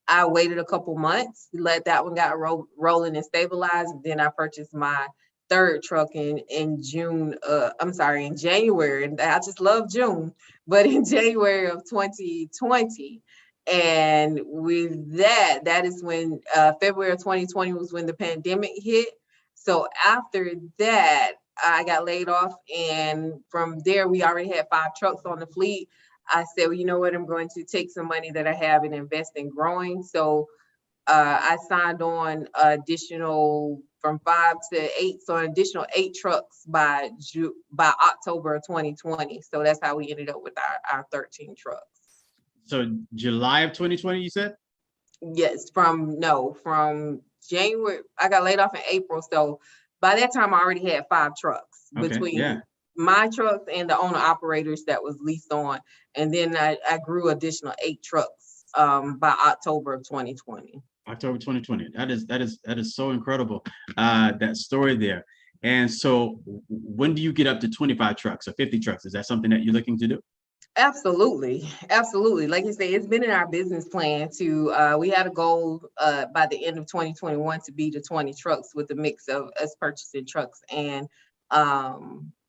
I waited a couple months, let that one got rolling and stabilized. Then I purchased my third truck in June. I'm sorry, in January. And I just love June, but in January of 2020. And with that is when February of 2020 was when the pandemic hit. So after that, I got laid off, and from there, we already had 5 trucks on the fleet. I said, well, you know what? I'm going to take some money that I have and invest in growing. So I signed on additional from 5 to 8, so an additional 8 trucks by October of 2020. So that's how we ended up with our 13 trucks. So July of 2020, you said? Yes, from January. I got laid off in April. So by that time, I already had 5 trucks between my trucks and the owner operators that was leased on. And then I grew additional 8 trucks by October of 2020. October 2020. That is so incredible, that story there. And so when do you get up to 25 trucks or 50 trucks? Is that something that you're looking to do? Absolutely. Like you say, it's been in our business plan to, we had a goal by the end of 2021 to be to 20 trucks with a mix of us purchasing trucks and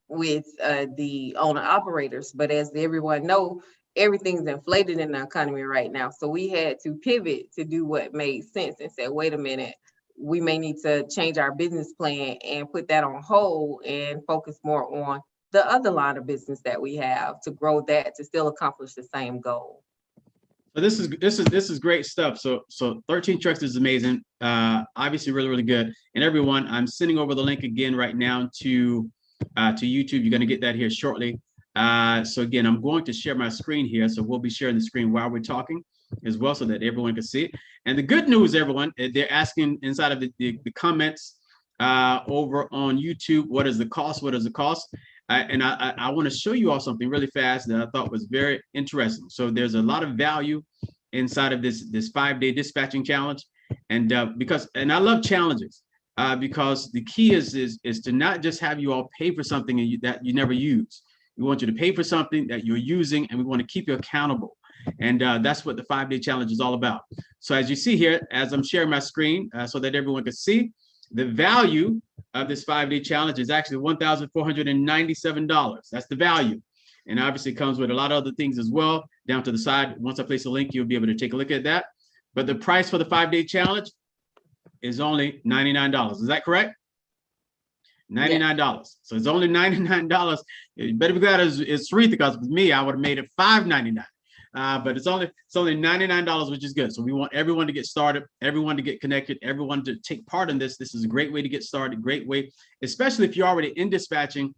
with the owner operators. But as everyone know, everything's inflated in the economy right now. So we had to pivot to do what made sense and say, wait a minute, we may need to change our business plan and put that on hold and focus more on the other line of business that we have to grow that to still accomplish the same goal. So this is great stuff. So 13 trucks is amazing. Obviously really, really good. And everyone, I'm sending over the link again right now to YouTube. You're going to get that here shortly. So again, I'm going to share my screen here. So we'll be sharing the screen while we're talking as well so that everyone can see it. And the good news, everyone, they're asking inside of the comments over on YouTube, what is the cost? What is the cost? And I want to show you all something really fast that I thought was very interesting. So there's a lot of value inside of this 5-day dispatching challenge. And I love challenges because the key is to not just have you all pay for something that you never use. We want you to pay for something that you're using, and we want to keep you accountable. And that's what the 5-day challenge is all about. So as you see here, as I'm sharing my screen so that everyone can see, the value of this 5-day challenge is actually $1,497. That's the value. And obviously it comes with a lot of other things as well. Down to the side, once I place a link, you'll be able to take a look at that. But the price for the 5-day challenge is only $99. Is that correct? $99. Yeah. So it's only $99. You better be glad it's Seretha, because with me, I would have made it $5.99. But it's only $99, which is good. So we want everyone to get started, everyone to get connected, everyone to take part in this. This is a great way to get started, great way, especially if you're already in dispatching,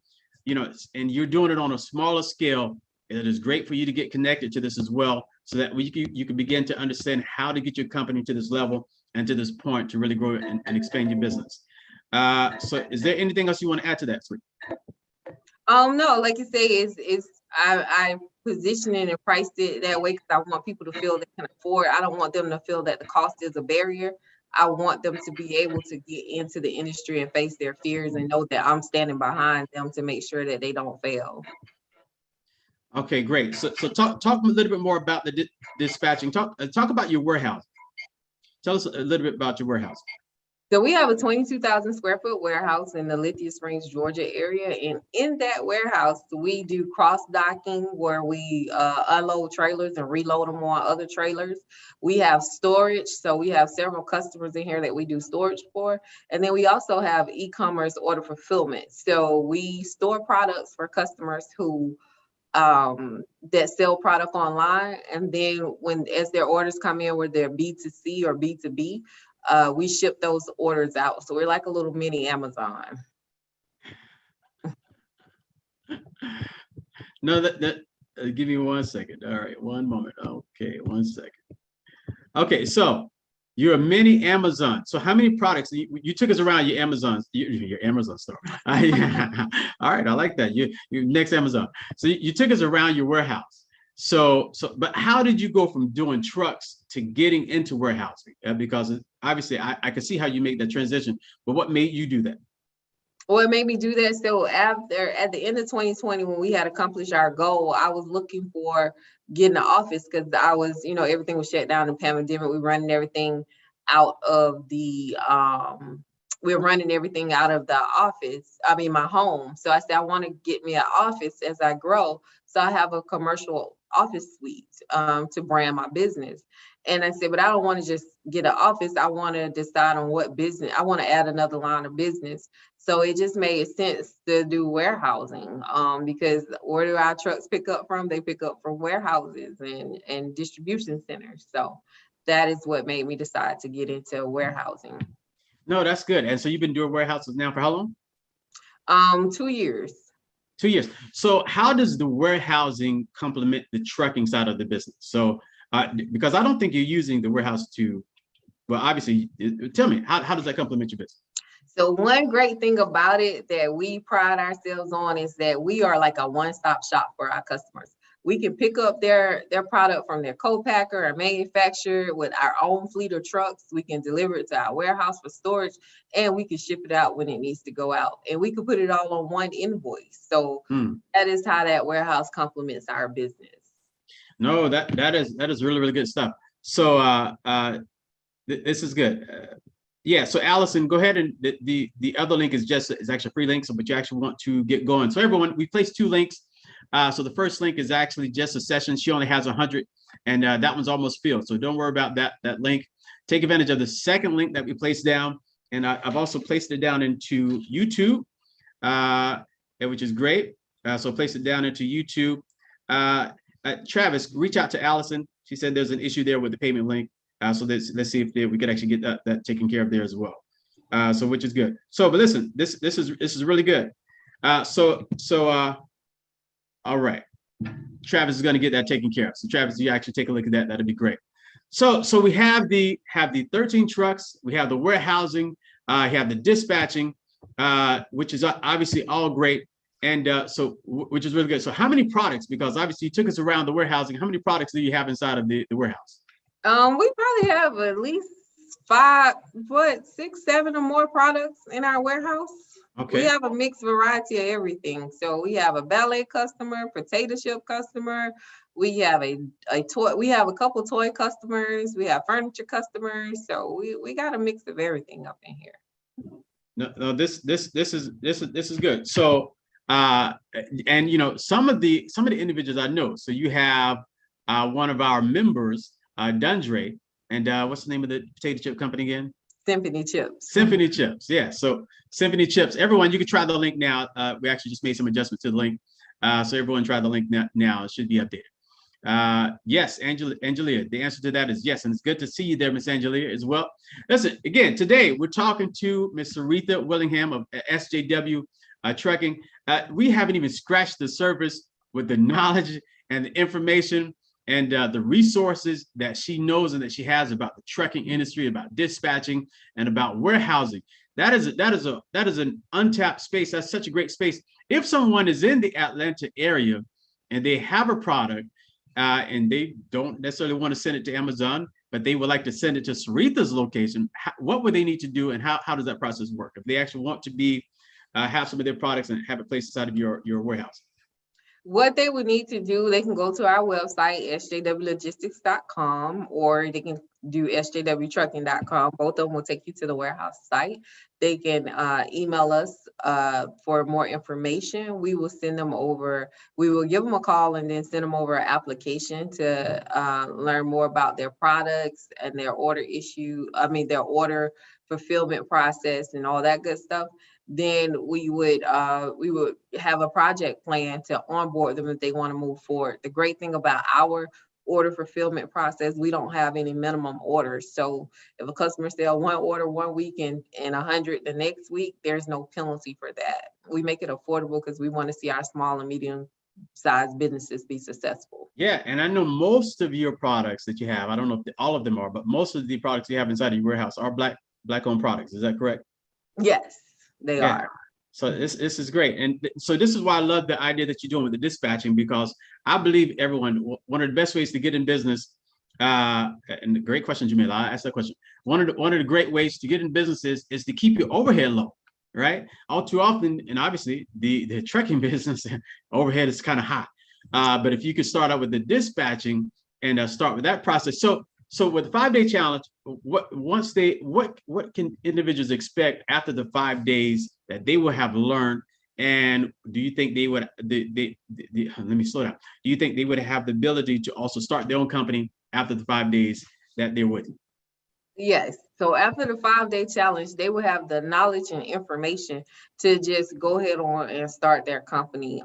and you're doing it on a smaller scale. It is great for you to get connected to this as well, so that you can begin to understand how to get your company to this level and to this point to really grow and expand your business. So is there anything else you want to add to that, Sweet? No, like you say, I positioned it and priced it that way because I want people to feel they can afford. I don't want them to feel that the cost is a barrier. I want them to be able to get into the industry and face their fears and know that I'm standing behind them to make sure that they don't fail. Okay, great. So talk a little bit more about the dispatching. Talk about your warehouse. Tell us a little bit about your warehouse. So we have a 22,000 square foot warehouse in the Lithia Springs, Georgia area. And in that warehouse, we do cross docking where we unload trailers and reload them on other trailers. We have storage. So we have several customers in here that we do storage for. And then we also have e-commerce order fulfillment. So we store products for customers who that sell product online. And then as their orders come in, whether they're B2C or B2B, we ship those orders out. So we're like a little mini Amazon. No, give me 1 second. All right, one moment. Okay, 1 second. Okay, so you're a mini Amazon. So how many products you took us around your Amazon store? All right, I like that. You next Amazon. So you took us around your warehouse. So, but how did you go from doing trucks to getting into warehousing? Because obviously I can see how you make that transition, but what made you do that? What made me do that? So at the end of 2020, when we had accomplished our goal, I was looking for getting an office because I was, everything was shut down in the pandemic. We running everything out of the we're running everything out of the office. I mean, my home. So I said, I want to get me an office as I grow. So I have a commercial office suite to brand my business. And I said, but I don't want to just get an office. I want to decide on what business. I want to add another line of business. So it just made sense to do warehousing because where do our trucks pick up from? They pick up from warehouses and distribution centers. So that is what made me decide to get into warehousing. No, that's good. And so you've been doing warehouses now for how long? 2 years. 2 years. So how does the warehousing complement the trucking side of the business? So because I don't think you're using the warehouse to, well, obviously, tell me, how does that complement your business? So one great thing about it that we pride ourselves on is that we are like a one-stop shop for our customers. We can pick up their product from their co-packer or manufacturer with our own fleet of trucks. We can deliver it to our warehouse for storage, and we can ship it out when it needs to go out. And we can put it all on one invoice. So that is how that warehouse complements our business. No, that is really, really good stuff. So this is good. Yeah, so Allison, go ahead, and the other link is actually a free link, so but you actually want to get going. So everyone, we placed 2 links. So the first link is actually just a session. She only has 100, and that one's almost filled. So don't worry about that link. Take advantage of the second link that we placed down, and I've also placed it down into YouTube, which is great. So place it down into YouTube. Travis, reach out to Allison. She said there's an issue there with the payment link. So let's see if we could actually get that taken care of there as well. So which is good. So, but listen, this is really good. All right, Travis is going to get that taken care of. So Travis, you actually take a look at that. That'd be great. So we have the 13 trucks. We have the warehousing. Have the dispatching, which is obviously all great. And which is really good. So how many products? Because obviously you took us around the warehousing. How many products do you have inside of the warehouse? We probably have at least 5, 6, 7 or more products in our warehouse. Okay. We have a mixed variety of everything. So we have a ballet customer, potato chip customer. We have a toy. We have a couple toy customers. We have furniture customers. So we got a mix of everything up in here. No, this is good. So and some of the individuals I know. So you have one of our members. Dundre, and what's the name of the potato chip company again? Symphony Chips. Symphony Chips, yeah. So Symphony Chips. Everyone, you can try the link now. We actually just made some adjustments to the link, so everyone try the link now. It should be updated. Yes, Angelia. The answer to that is yes, and it's good to see you there, Miss Angelia, as well. Listen, again, today we're talking to Miss Seretha Willingham of SJW Trucking. We haven't even scratched the surface with the knowledge and the information and the resources that she knows and that she has about the trucking industry, about dispatching, and about warehousing. That is an untapped space. That's such a great space. If someone is in the Atlanta area and they have a product and they don't necessarily want to send it to Amazon, but they would like to send it to Seretha's location, what would they need to do, and how does that process work if they actually want to have some of their products and have it placed inside of your warehouse? What they would need to do, they can go to our website, sjwlogistics.com, or they can do sjwtrucking.com. Both of them will take you to the warehouse site. They can email us for more information. We will send them over. We will give them a call and then send them over an application to learn more about their products and their order fulfillment process and all that good stuff. Then we would have a project plan to onboard them if they want to move forward. The great thing about our order fulfillment process, we don't have any minimum orders. So if a customer sells 1 order 1 week and 100 the next week, there's no penalty for that. We make it affordable because we want to see our small and medium sized businesses be successful. Yeah, and I know most of your products that you have, I don't know if all of them are, but most of the products you have inside of your warehouse are black owned products. Is that correct? Yes. They are. So this is great. And so this is why I love the idea that you're doing with the dispatching, because I believe one of the best ways to get in business, and the great question, Jamila, I asked that question. One of the great ways to get in business is to keep your overhead low. right? All too often, and obviously the trucking business overhead is kind of high. But if you could start out with the dispatching and start with that process. So with the 5-day challenge, what can individuals expect after the 5 days that they will have learned? And do you think they would, let me slow down. Do you think they would have the ability to also start their own company after the 5 days that they're with you? Yes. So after the 5-day challenge, they will have the knowledge and information to just go ahead on and start their company.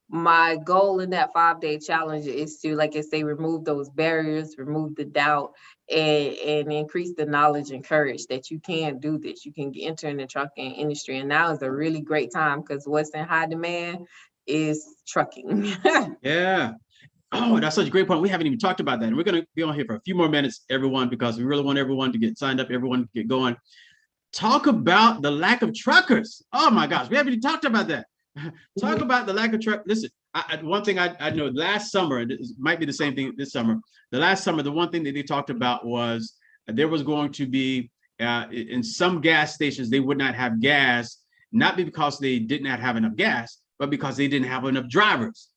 My goal in that 5-day challenge is to, like I say, remove those barriers, remove the doubt, and increase the knowledge and courage that you can do this. You can enter in the trucking industry, and now is a really great time because what's in high demand is trucking. Yeah. Oh, that's such a great point. We haven't even talked about that. And we're going to be on here for a few more minutes, everyone, because we really want everyone to get signed up, everyone to get going. Talk about the lack of truckers. Oh my gosh, we haven't even talked about that. Talk about the lack of truck. Listen, one thing I know last summer, and it might be the same thing this summer. The last summer, the one thing that they talked about was there was going to be in some gas stations, they would not have gas, not because they did not have enough gas, but because they didn't have enough drivers.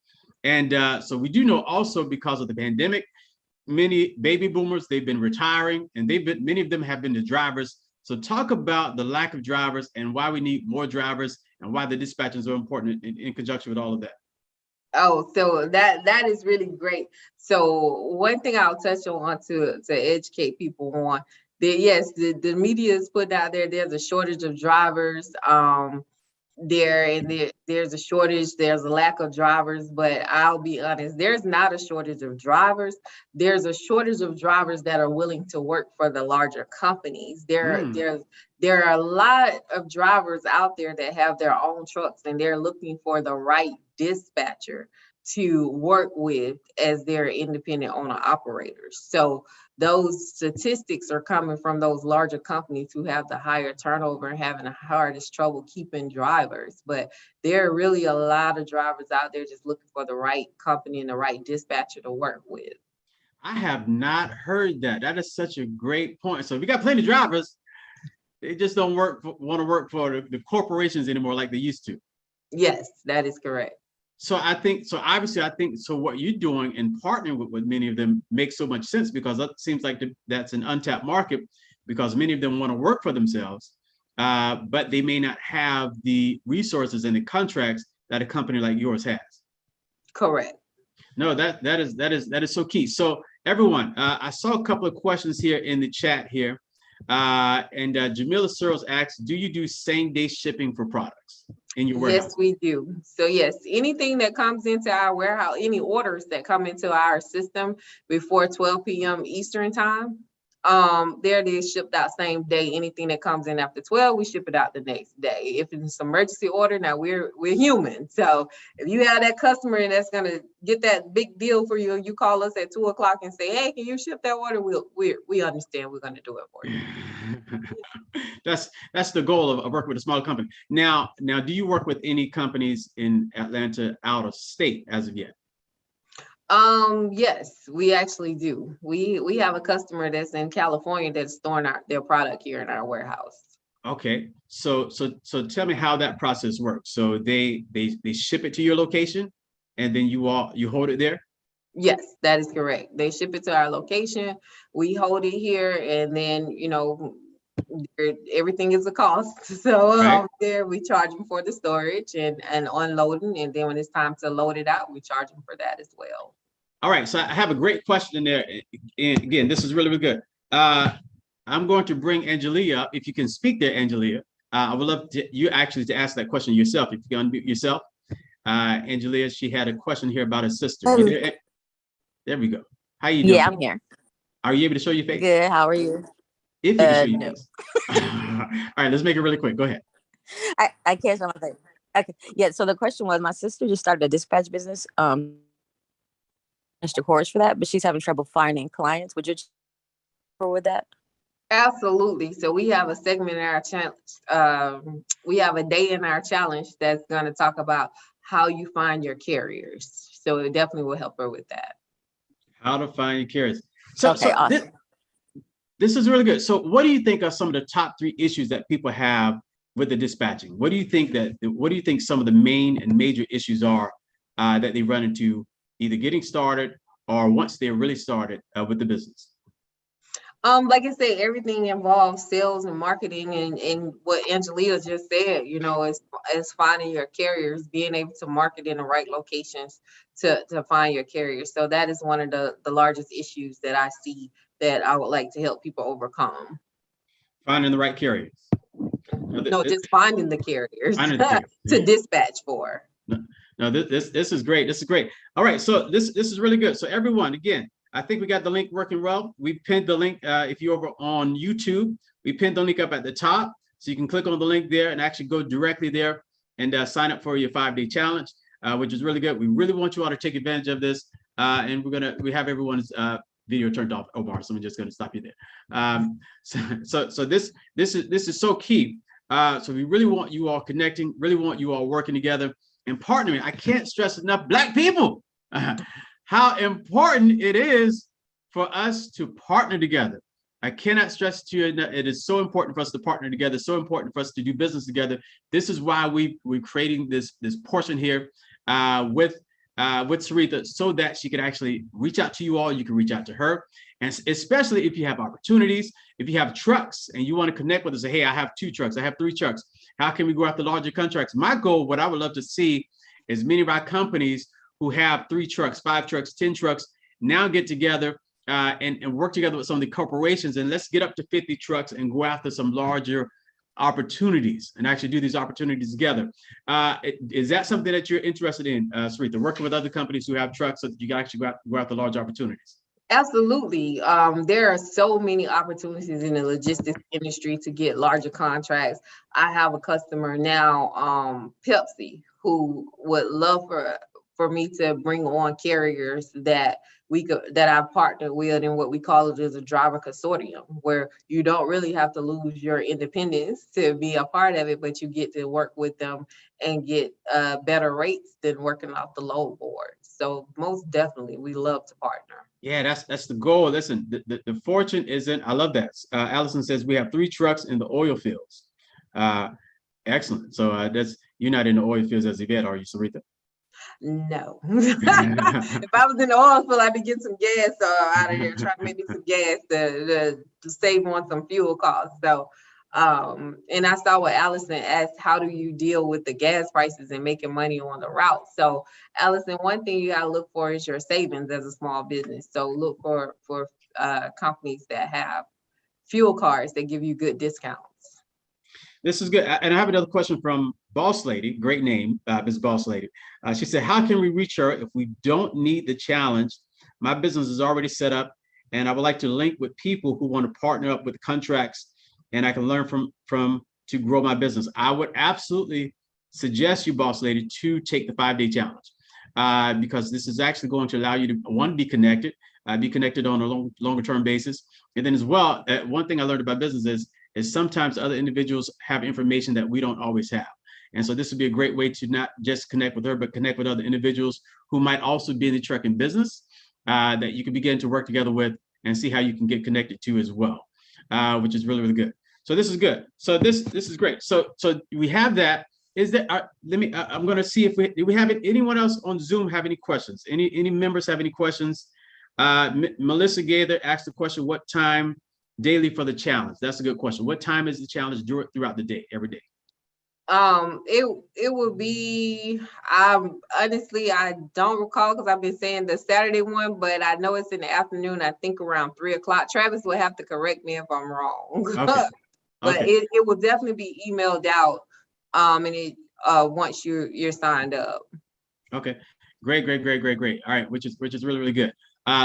And so we do know also because of the pandemic, many baby boomers, they've been retiring, and many of them have been the drivers. So talk about the lack of drivers and why we need more drivers and why the dispatchers are important in conjunction with all of that. Oh, so that is really great. So one thing I'll touch on to educate people on that, yes, the media is put out there. There's a shortage of drivers. There's a shortage, there's a lack of drivers, but I'll be honest, there's not a shortage of drivers. There's a shortage of drivers that are willing to work for the larger companies. There are a lot of drivers out there that have their own trucks, and they're looking for the right dispatcher to work with as their independent owner operators. So those statistics are coming from those larger companies who have the higher turnover and having the hardest trouble keeping drivers. But there are really a lot of drivers out there just looking for the right company and the right dispatcher to work with. I have not heard that. That is such a great point. So if you got plenty of drivers, they just don't want to work for the corporations anymore like they used to. Yes, that is correct. So obviously what you're doing and partnering with many of them makes so much sense, because that seems like that's an untapped market, because many of them want to work for themselves, but they may not have the resources and the contracts that a company like yours has. Correct. No, that is so key. So everyone, I saw a couple of questions here in the chat here. And Jamila Searles asks, do you do same-day shipping for products in your warehouse? Yes, we do. So yes, anything that comes into our warehouse, any orders that come into our system before 12 p.m. Eastern time, it is shipped out same day. Anything that comes in after 12, we ship it out the next day. If it's an emergency order, now we're human. So if you have that customer and that's gonna get that big deal for you, you call us at 2 o'clock and say, hey, can you ship that order? We understand, we're gonna do it for you. That's the goal of working with a small company. Now, do you work with any companies in Atlanta out of state as of yet? Yes, we actually do. We have a customer that's in California that's storing their product here in our warehouse. Okay, so tell me how that process works. So they ship it to your location, and then you hold it there? Yes, that is correct. They ship it to our location. We hold it here, and then everything is a cost. So right. There we charge them for the storage and unloading, and then when it's time to load it out, we charge them for that as well. All right, so I have a great question in there. And again, this is really, really good. I'm going to bring Angelia up. If you can speak there, Angelia. I would love you actually to ask that question yourself. If you can unmute yourself. Angelia, she had a question here about her sister. There we go. How you doing? Yeah, I'm here. Are you able to show your face? Good. How are you? If you can show your No. face. All right, let's make it really quick. Go ahead. I can't show my face. Okay. Yeah. So the question was, my sister just started a dispatch business. The course for that, but she's having trouble finding clients. Would you with that? Absolutely. So we have a segment in our challenge. We have a day in our challenge that's going to talk about how you find your carriers. So it definitely will help her with that. How to find your carriers. So, okay, awesome. This is really good. So what do you think are some of the top 3 issues that people have with the dispatching? What do you think some of the main and major issues are that they run into either getting started or once they're really started with the business? Like I said, everything involves sales and marketing, and what Angelita just said, is finding your carriers, being able to market in the right locations to find your carriers. So that is one of the largest issues that I see that I would like to help people overcome. Finding the right carriers. No, just finding the carriers to dispatch for. No, this is great. This is great. All right, so this is really good. So everyone, again, I think we got the link working well. We pinned the link. If you're over on YouTube, we pinned the link up at the top, so you can click on the link there and actually go directly there and sign up for your 5-day challenge, which is really good. We really want you all to take advantage of this, and we have everyone's video turned off. Omar, so I'm just gonna stop you there. So this is so key. So we really want you all connecting, really want you all working together and partnering. I can't stress enough, Black people, how important it is for us to partner together. I cannot stress to you enough. It is so important for us to partner together, so important for us to do business together. This is why we're creating this portion here with Seretha, so that she can actually reach out to you all. You can reach out to her. And especially if you have opportunities, if you have trucks and you want to connect with us, say, hey, I have 2 trucks, I have 3 trucks. How can we go after larger contracts? My goal, what I would love to see is many of our companies who have 3 trucks, 5 trucks, 10 trucks, now get together and work together with some of the corporations, and let's get up to 50 trucks and go after some larger opportunities and actually do these opportunities together. Is that something that you're interested in, Seretha, working with other companies who have trucks so that you can actually go after large opportunities? Absolutely. There are so many opportunities in the logistics industry to get larger contracts. I have a customer now, Pepsi, who would love for me to bring on carriers that I partner with, and what we call it is a driver consortium, where you don't really have to lose your independence to be a part of it, but you get to work with them and get better rates than working off the load board. So most definitely, we love to partner. Yeah, that's the goal. Listen, the fortune isn't. I love that. Allison says we have 3 trucks in the oil fields. Excellent. So you're not in the oil fields as Yvette, are you, Seretha? No. If I was in the oil field, I'd be getting some gas out of here, trying to make me some gas to save on some fuel costs. So, and I saw what Allison asked, how do you deal with the gas prices and making money on the route? So, Allison, one thing you got to look for is your savings as a small business. So look for companies that have fuel cards that give you good discounts. This is good. And I have another question from Boss Lady. Great name, Ms. Boss Lady. She said, how can we reach her if we don't need the challenge? My business is already set up, and I would like to link with people who want to partner up with contracts, and I can learn from to grow my business. I would absolutely suggest you, Boss Lady, to take the 5-day challenge, because this is actually going to allow you to, one, be connected on a longer term basis. And then as well, one thing I learned about business is sometimes other individuals have information that we don't always have. And so this would be a great way to not just connect with her, but connect with other individuals who might also be in the trucking business that you can begin to work together with and see how you can get connected to as well, which is really, really good. So this is good. So this is great. So we have that. Is that I'm going to see if do we have anyone else on Zoom have any questions? Any members have any questions? Melissa Gaither asked the question, what time daily for the challenge? That's a good question. What time is the challenge throughout the day, every day? It would be, honestly, I don't recall because I've been saying the Saturday one, but I know it's in the afternoon. I think around 3:00. Travis will have to correct me if I'm wrong. Okay. But okay. it will definitely be emailed out, and it once you're signed up. Okay, great. All right, which is really, really good.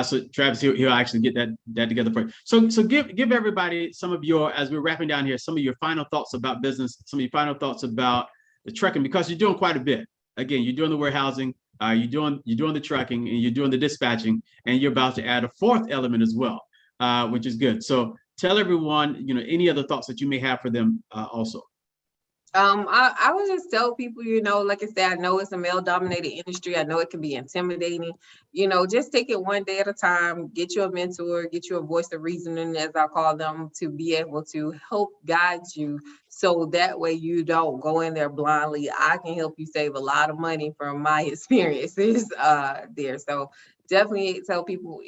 So Travis, he'll actually get that together for you. So give everybody some of your, as we're wrapping down here, some of your final thoughts about business, some of your final thoughts about the trucking, because you're doing quite a bit. Again, you're doing the warehousing, you're doing the trucking, and you're doing the dispatching, and you're about to add a 4th element as well, which is good. So tell everyone, any other thoughts that you may have for them also. I would just tell people, like I said, I know it's a male-dominated industry. I know it can be intimidating. Just take it one day at a time. Get you a mentor, get you a voice of reasoning, as I call them, to be able to help guide you, so that way you don't go in there blindly. I can help you save a lot of money from my experiences there. So definitely tell people,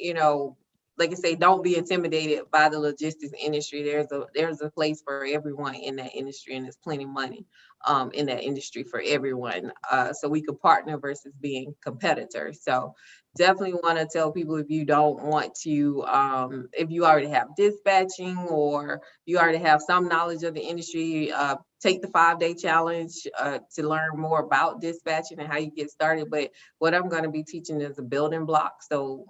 like I say, don't be intimidated by the logistics industry. There's a place for everyone in that industry, and there's plenty of money in that industry for everyone. So we could partner versus being competitors. So definitely want to tell people, if you don't want to, if you already have dispatching or you already have some knowledge of the industry, take the 5-day challenge to learn more about dispatching and how you get started. But what I'm going to be teaching is a building block. So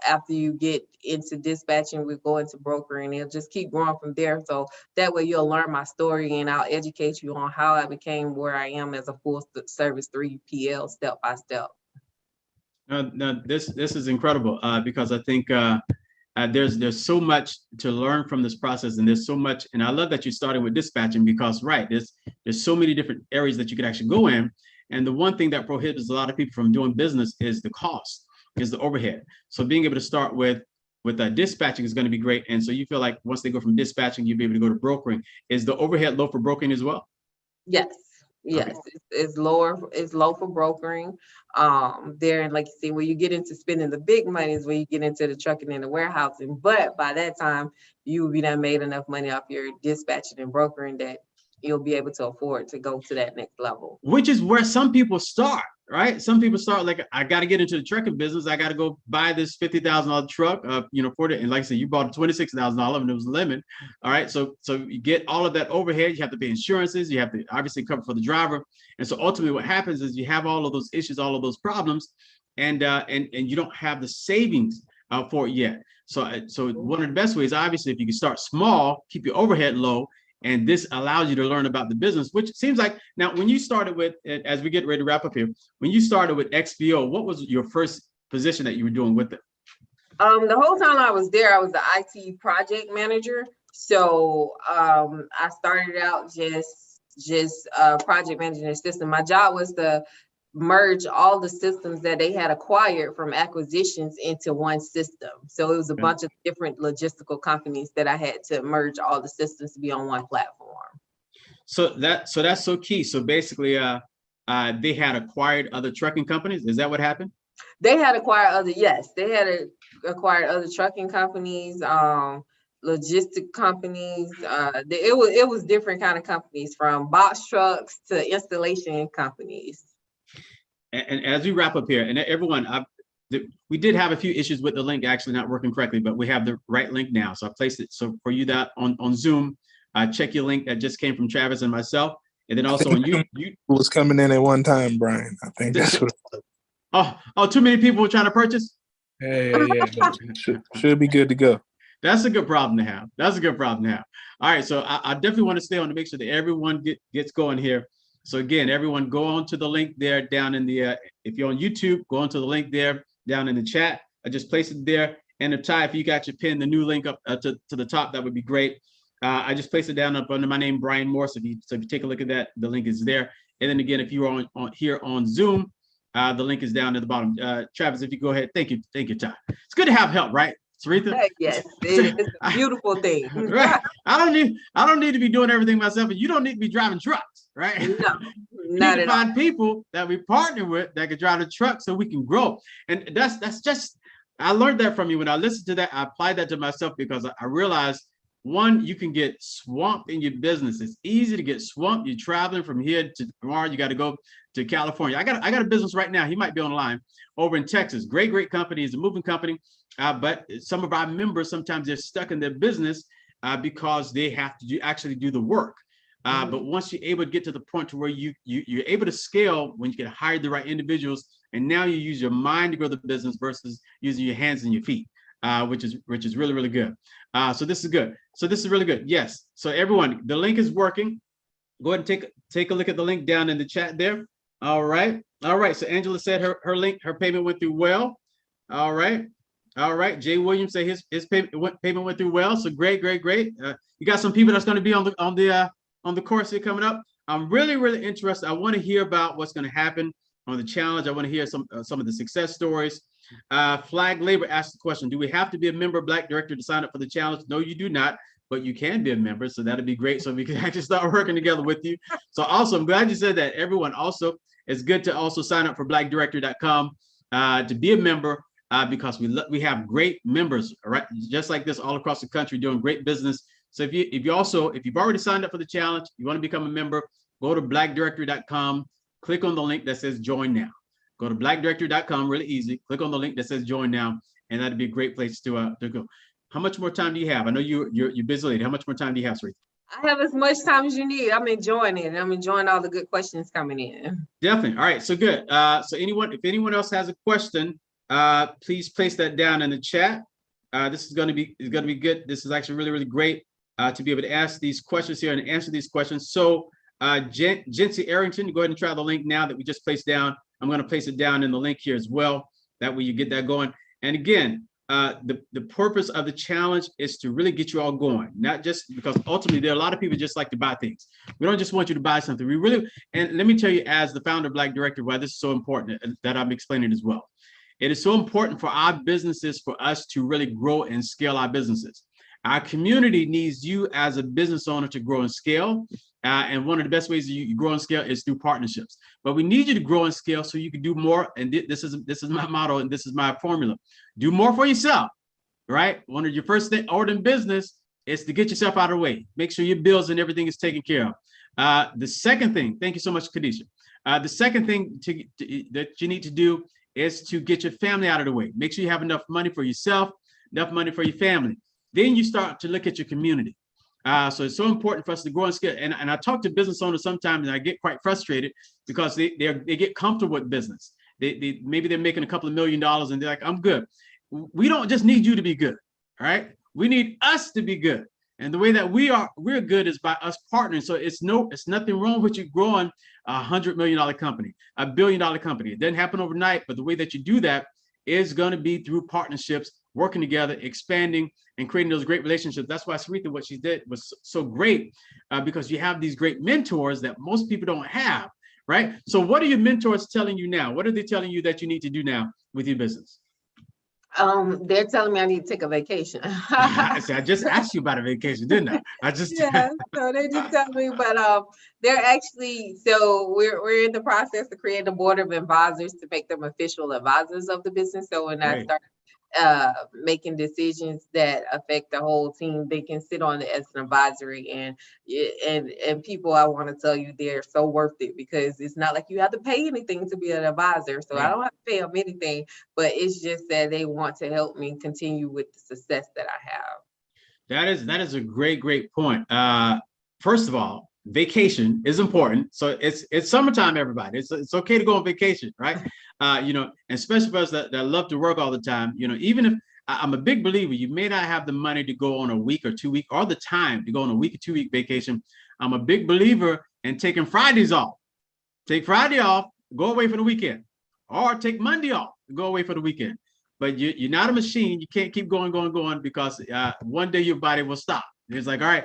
after you get into dispatching, we go into brokering, and it'll just keep growing from there. So that way you'll learn my story, and I'll educate you on how I became where I am as a full service 3PL step by step. No, this is incredible because I think there's so much to learn from this process, and there's so much, and I love that you're starting with dispatching because there's so many different areas that you could actually go in, and the one thing that prohibits a lot of people from doing business is the cost, is the overhead. So being able to start with dispatching is going to be great, and so you feel like once they go from dispatching, you'll be able to go to brokering. Is the overhead low for brokering as well? Yes. Yes, okay. It's low for brokering. There, like you see, when you get into spending the big money is when you get into the trucking and the warehousing. But by that time, you will be done made enough money off your dispatching and brokering that you'll be able to afford to go to that next level. Which is where some people start, right? Some people start like, I got to get into the trucking business. I got to go buy this $50,000 truck, for it. And like I said, you bought a $26,000 and it was a lemon. All right. So you get all of that overhead. You have to pay insurances. You have to obviously cover for the driver. And so ultimately what happens is you have all of those issues, all of those problems, and you don't have the savings for it yet. So one of the best ways, obviously, if you can start small, keep your overhead low, and this allows you to learn about the business, which seems like, now, when you started with, as we get ready to wrap up here, when you started with XPO, what was your first position that you were doing with it? The whole time I was there, I was the IT project manager. So I started out just project managing the system. My job was to merge all the systems that they had acquired from acquisitions into one system. So it was a bunch of different logistical companies that I had to merge all the systems to be on one platform. So that's so key. So basically, they had acquired other trucking companies. Is that what happened? They had acquired other trucking companies, logistic companies. It was different kind of companies, from box trucks to installation companies. And as we wrap up here, and everyone, we did have a few issues with the link actually not working correctly, but we have the right link now. So I placed it. So for you that on Zoom, check your link that just came from Travis and myself. And then also on you was coming in at one time, Brian. I think that's what. Oh, too many people were trying to purchase? Yeah. Should be good to go. That's a good problem to have. That's a good problem to have. All right. So I definitely want to stay on to make sure that everyone gets going here. So again, everyone go on to the link there down in the, if you're on YouTube, go on to the link there down in the chat. I just placed it there. And Ty, if you got your pin, the new link up to the top, that would be great. I just placed it down up under my name, Brian Morse. So if you take a look at that, the link is there. And then again, if you're on here on Zoom, the link is down at the bottom. Travis, if you go ahead, thank you, Ty. It's good to have help, right, Seretha? Yes, it's a beautiful thing. Right. I don't need to be doing everything myself, and you don't need to be driving trucks, right? No, we not need at to find all. people that we partner with that can drive the truck so we can grow. And that's just, I learned that from you. When I listened to that, I applied that to myself because I realized, one, you can get swamped in your business. It's easy to get swamped. You're traveling from here to tomorrow. You got to go to California. I got a business right now. He might be on the line over in Texas. Great company. It's a moving company. But some of our members, sometimes they're stuck in their business because they have to actually do the work. But once you're able to get to the point to where you're able to scale, when you can hire the right individuals, and now you use your mind to grow the business versus using your hands and your feet, which is really, really good. So this is good. So this is really good. Yes. So everyone, the link is working. Go ahead and take a look at the link down in the chat there. All right. So Angela said her payment went through well. All right. Jay Williams said his payment went through well. So great. You got some people that's going to be on the course here coming up. I'm really, really interested. I want to hear about what's going to happen on the challenge. I want to hear some of the success stories. Flag Labor asked the question, do we have to be a member of Black Director to sign up for the challenge? No, you do not, but you can be a member. So that'd be great. So we can actually start working together with you. So also, I'm glad you said that. Everyone also, it's good to also sign up for blackdirector.com to be a member because we have great members, right? Just like this all across the country doing great business. So if you've already signed up for the challenge, you want to become a member, go to blackdirector.com, click on the link that says join now. Go to blackdirector.com, really easy. Click on the link that says join now, and that'd be a great place to go. How much more time do you have? I know you're busy lady. How much more time do you have, Seretha? I have as much time as you need. I'm enjoying it. I'm enjoying all the good questions coming in. Definitely. All right. So good. So if anyone else has a question, please place that down in the chat. This is going to be good. This is actually really, really great to be able to ask these questions here and answer these questions. So Jency Arrington, go ahead and try the link now that we just placed down. I'm going to place it down in the link here as well. That way you get that going. And again, the purpose of the challenge is to really get you all going, not just because ultimately there are a lot of people just like to buy things. We don't just want you to buy something. We really, and let me tell you, as the founder of Black Director, why this is so important that I'm explaining as well. It is so important for our businesses, for us to really grow and scale our businesses. Our community needs you as a business owner to grow and scale. And one of the best ways you grow and scale is through partnerships. But we need you to grow and scale so you can do more. And this is my motto, and this is my formula. Do more for yourself, right? One of your first order in business is to get yourself out of the way. Make sure your bills and everything is taken care of. The second thing, thank you so much, Khadijah. The second thing that you need to do is to get your family out of the way. Make sure you have enough money for yourself, enough money for your family. Then you start to look at your community. So it's so important for us to grow and scale. And I talk to business owners sometimes, and I get quite frustrated because they get comfortable with business. Maybe they're making a couple of $1 million, and they're like, I'm good. We don't just need you to be good, all right? We need us to be good. And the way that we're good is by us partnering. So it's nothing wrong with you growing a $100 million company, a $1 billion company. It doesn't happen overnight, but the way that you do that is going to be through partnerships, working together, expanding, and creating those great relationships. That's why Seretha, what she did was so great, because you have these great mentors that most people don't have, right? So what are your mentors telling you now? What are they telling you that you need to do now with your business? They're telling me I need to take a vacation. I just asked you about a vacation, didn't I? Yeah, so they just tell me, but they're actually, so we're in the process of creating a board of advisors to make them official advisors of the business. So when I start making decisions that affect the whole team, they can sit on it as an advisory, and people, I want to tell you, they're so worth it, because it's not like you have to pay anything to be an advisor. So right. I don't have to pay them anything, but it's just that they want to help me continue with the success that I have. That is a great point. First of all, vacation is important. So it's summertime, everybody. It's okay to go on vacation, right? And especially for us that love to work all the time, even if I'm a big believer, you may not have the money to go on a week or 2 week or the time to go on a week or 2 week vacation. I'm a big believer in taking Fridays off. Take Friday off, go away for the weekend, or take Monday off, go away for the weekend. But you're not a machine. You can't keep going, because one day your body will stop. It's like, all right.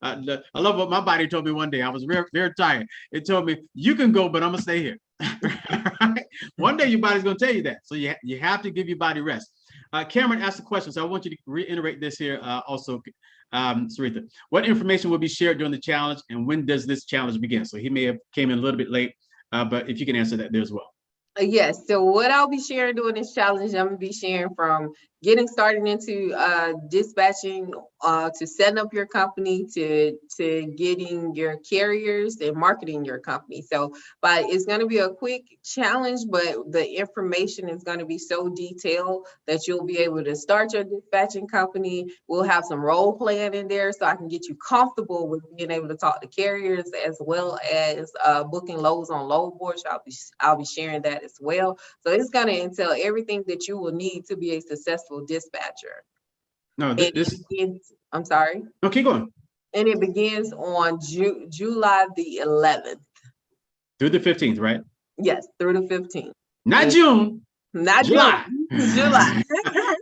I love what my body told me one day. I was very, very tired. It told me, you can go, but I'm gonna stay here. Right? One day your body's gonna tell you that. So you have to give your body rest. Cameron asked a question, so I want you to reiterate this here also, Seretha. What information will be shared during the challenge, and when does this challenge begin? So he may have came in a little bit late, but if you can answer that there as well. Yes. So what I'll be sharing during this challenge, I'm gonna be sharing from getting started into dispatching, to setting up your company, to getting your carriers and marketing your company. So, but it's going to be a quick challenge, but the information is going to be so detailed that you'll be able to start your dispatching company. We'll have some role playing in there, so I can get you comfortable with being able to talk to carriers, as well as booking loads on load boards. I'll be sharing that as well. So it's going to entail everything that you will need to be a successful dispatcher. No, I'm sorry. No, keep going. And it begins on July the 11th. Through the 15th, right? Yes, through the 15th. Not June. Not July. June. July.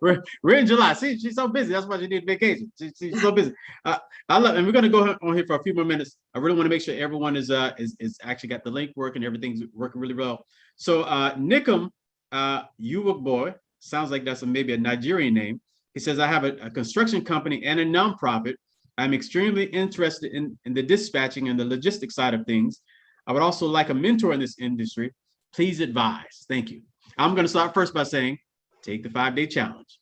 we're in July. See, she's so busy. That's why she needs vacation. She's so busy. I love, and we're going to go on here for a few more minutes. I really want to make sure everyone is actually got the link working. Everything's working really well. So Nikum Boy, sounds like that's maybe a Nigerian name. He says, I have a construction company and a nonprofit. I'm extremely interested in the dispatching and the logistics side of things. I would also like a mentor in this industry. Please advise. Thank you. I'm going to start first by saying, take the 5-day challenge.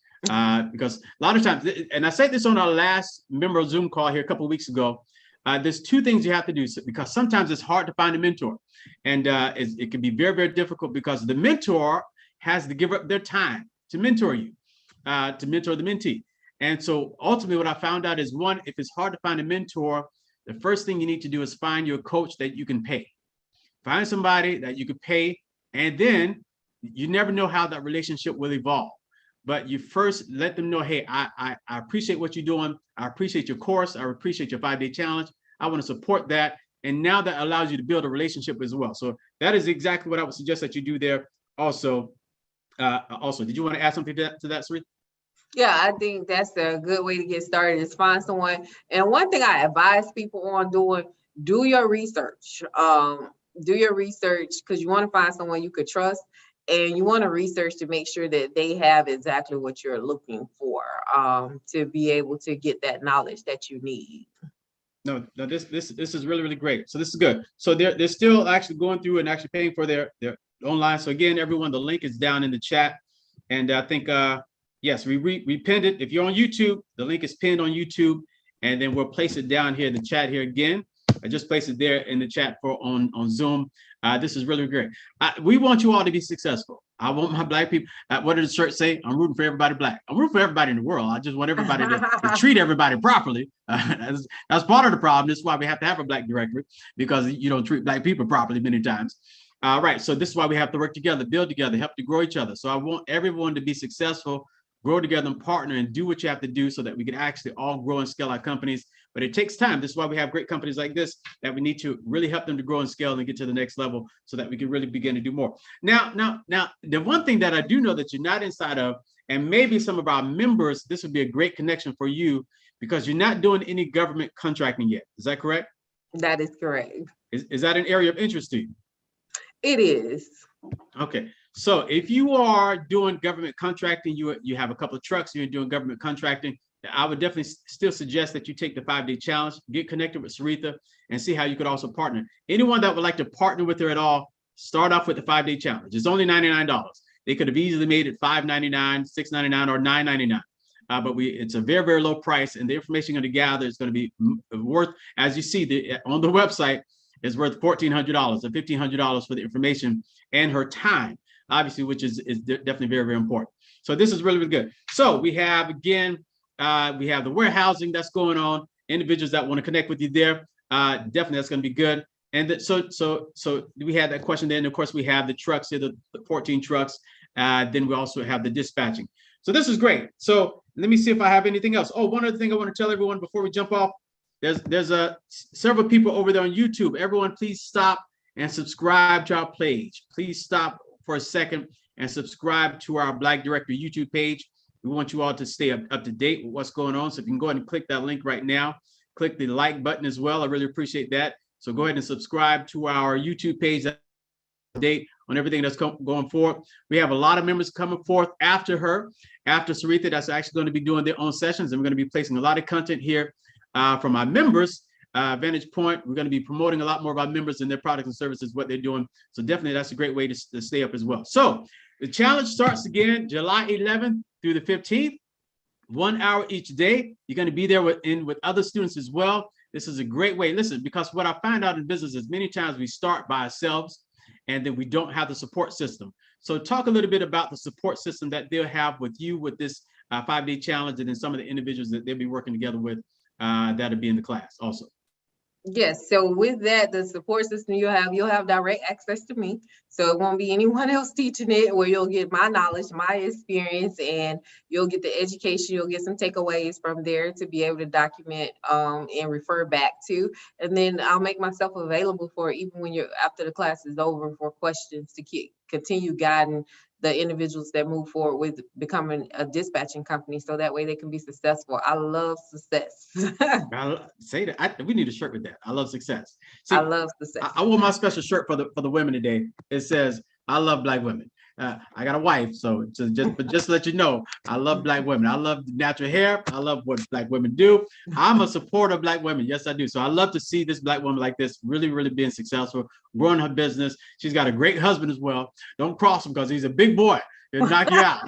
Because a lot of times, and I said this on our last member Zoom call here a couple of weeks ago, there's 2 things you have to do, because sometimes it's hard to find a mentor. And it can be very, very difficult because the mentor has to give up their time to mentor you, to mentor the mentee. And so ultimately what I found out is, one, if it's hard to find a mentor, the first thing you need to do is find your coach that you can pay. Find somebody that you can pay, and then you never know how that relationship will evolve. But you first let them know, hey, I appreciate what you're doing. I appreciate your course. I appreciate your 5-day challenge. I want to support that. And now that allows you to build a relationship as well. So that is exactly what I would suggest that you do there. Also, did you want to add something to that, Seretha? Yeah, I think that's a good way to get started, is find someone. And one thing I advise people on doing, do your research. Do your research, because you want to find someone you could trust, and you want to research to make sure that they have exactly what you're looking for, to be able to get that knowledge that you need. No, this is really, really great. So this is good. So they're still actually going through and actually paying for their online. So again, everyone, the link is down in the chat. And I think, yes, we pinned it. If you're on YouTube, the link is pinned on YouTube, and then we'll place it down here in the chat here again. I just placed it there in the chat on Zoom. This is really great. We want you all to be successful. I want my Black people. What did the church say? I'm rooting for everybody Black. I'm rooting for everybody in the world. I just want everybody to treat everybody properly. That's part of the problem. That's why we have to have a Black directory, because you don't treat Black people properly many times. Right. So this is why we have to work together, build together, help to grow each other. So I want everyone to be successful, grow together and partner and do what you have to do so that we can actually all grow and scale our companies. But it takes time. This is why we have great companies like this, that we need to really help them to grow and scale and get to the next level so that we can really begin to do more. Now, the one thing that I do know that you're not inside of, and maybe some of our members, this would be a great connection for you, because you're not doing any government contracting yet. Is that correct? That is correct. Is that an area of interest to you? It is. Okay. So if you are doing government contracting, you have a couple of trucks, you're doing government contracting, I would definitely still suggest that you take the 5-day challenge, get connected with Seretha, and see how you could also partner. Anyone that would like to partner with her at all, start off with the 5-day challenge. It's only $99. They could have easily made it $5.99, $6.99, or $9.99. But it's a very, very low price, and the information you're going to gather is going to be worth, as you see on the website, is worth $1,400 or $1,500 for the information and her time, obviously, which is definitely very, very important. So this is really, really good. So we have, again, we have the warehousing that's going on, individuals that want to connect with you there. Definitely that's going to be good. And so we had that question there. And of course, we have the trucks here, the 14 trucks. Then we also have the dispatching. So this is great. So let me see if I have anything else. Oh, one other thing I want to tell everyone before we jump off. There's several people over there on YouTube. Everyone, please stop and subscribe to our page. Please stop for a second and subscribe to our Black Directory YouTube page. We want you all to stay up to date with what's going on. So if you can go ahead and click that link right now, click the like button as well. I really appreciate that. So go ahead and subscribe to our YouTube page, date on everything that's going forward. We have a lot of members coming forth after Seretha, that's actually going to be doing their own sessions. And we're going to be placing a lot of content here from our members. Vantage Point, we're going to be promoting a lot more of our members and their products and services, what they're doing. So definitely that's a great way to stay up as well. So the challenge starts again July 11th through the 15th, 1 hour each day. You're going to be there with other students as well. This is a great way. Listen, because what I find out in business is many times we start by ourselves and then we don't have the support system. So talk a little bit about the support system that they'll have with you with this 5-day challenge, and then some of the individuals that they'll be working together with that'll be in the class also. Yes, so with that, the support system you'll have direct access to me. So it won't be anyone else teaching it, where you'll get my knowledge, my experience, and you'll get the education, you'll get some takeaways from there to be able to document and refer back to. And then I'll make myself available for, even when after the class is over, for questions to continue guiding the individuals that move forward with becoming a dispatching company, so that way they can be successful. I love success. Say that. We need a shirt with that. I love success. See, I love success. I wore my special shirt for the women today. It says, "I love Black women." I got a wife, so just to let you know, I love Black women. I love natural hair. I love what Black women do. I'm a supporter of Black women. Yes, I do. So I love to see this Black woman like this really, really being successful, growing her business. She's got a great husband as well. Don't cross him because he's a big boy. He'll knock you out.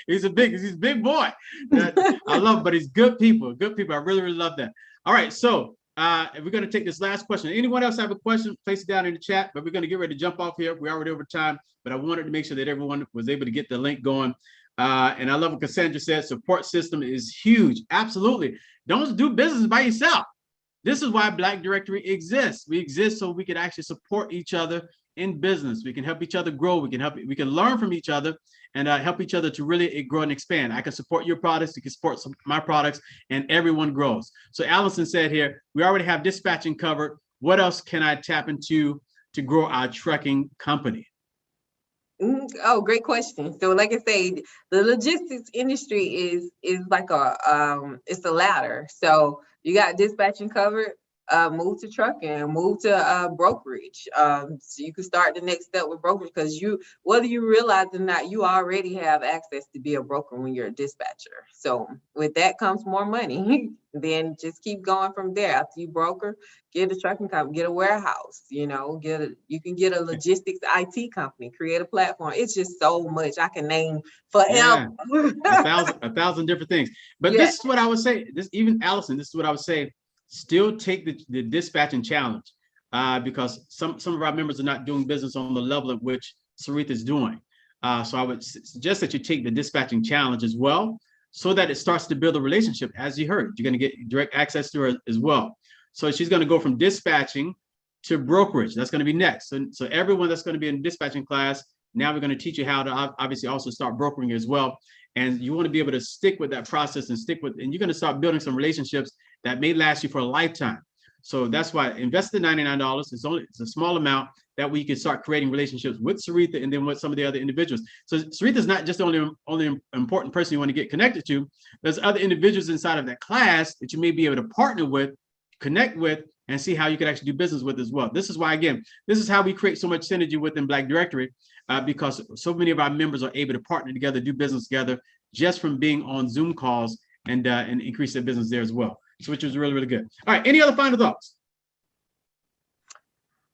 he's a big boy. I love him, but he's good people. Good people. I really, really love that. All right, so we're going to take this last question. Anyone else have a question? Place it down in the chat, but we're going to get ready to jump off here. We're already over time, but I wanted to make sure that everyone was able to get the link going. And I love what Cassandra said. Support system is huge. Absolutely. Don't do business by yourself. This is why Black Directory exists. We exist so we can actually support each other in business. We can help each other grow. We can learn from each other and help each other to really grow and expand. I can support your products. You can support my products, and everyone grows. So Allison said here, we already have dispatching covered. What else can I tap into to grow our trucking company? Oh, great question. So like I say, the logistics industry is like it's a ladder. So you got dispatching covered, move to trucking, move to brokerage. So you can start the next step with brokerage, because whether you realize or not, you already have access to be a broker when you're a dispatcher. So with that comes more money. Then just keep going from there. After you broker, get a trucking company, get a warehouse, you can get a logistics IT company, create a platform. It's just so much I can name forever. Yeah. a thousand different things. But This is what I would say. Even Allison, this is what I would say. Still take the dispatching challenge, because some of our members are not doing business on the level at which Seretha is doing. So I would suggest that you take the dispatching challenge as well, so that it starts to build a relationship. As you heard, you're going to get direct access to her as well. So she's going to go from dispatching to brokerage. That's going to be next. So everyone that's going to be in dispatching class, now we're going to teach you how to obviously also start brokering as well. And you want to be able to stick with that process and you're going to start building some relationships that may last you for a lifetime. So that's why invest the $99. It's a small amount. That way you can start creating relationships with Seretha and then with some of the other individuals. So Seretha is not just the only important person you want to get connected to. There's other individuals inside of that class that you may be able to partner with, connect with, and see how you can actually do business with as well. This is why, again, this is how we create so much synergy within Black Directory, because so many of our members are able to partner together, do business together, just from being on Zoom calls and increase their business there as well. So which was really, really good. All right, any other final thoughts?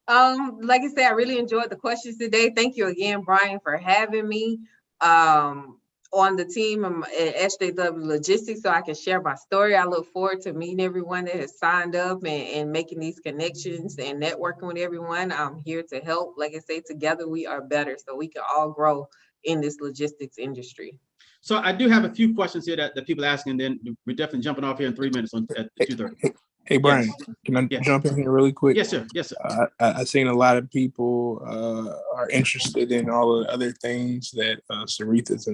Like I said, I really enjoyed the questions today. Thank you again, Brian, for having me on the team at SJW Logistics, so I can share my story. I look forward to meeting everyone that has signed up and making these connections and networking with everyone. I'm here to help. Like I say, together we are better, so we can all grow in this logistics industry. So I do have a few questions here that people are asking, and then we're definitely jumping off here in 3 minutes at 2:30. Hey, Brian, yes. Can I jump in here really quick? Yes, sir. Yes, sir. I've seen a lot of people are interested in all of the other things that Seretha's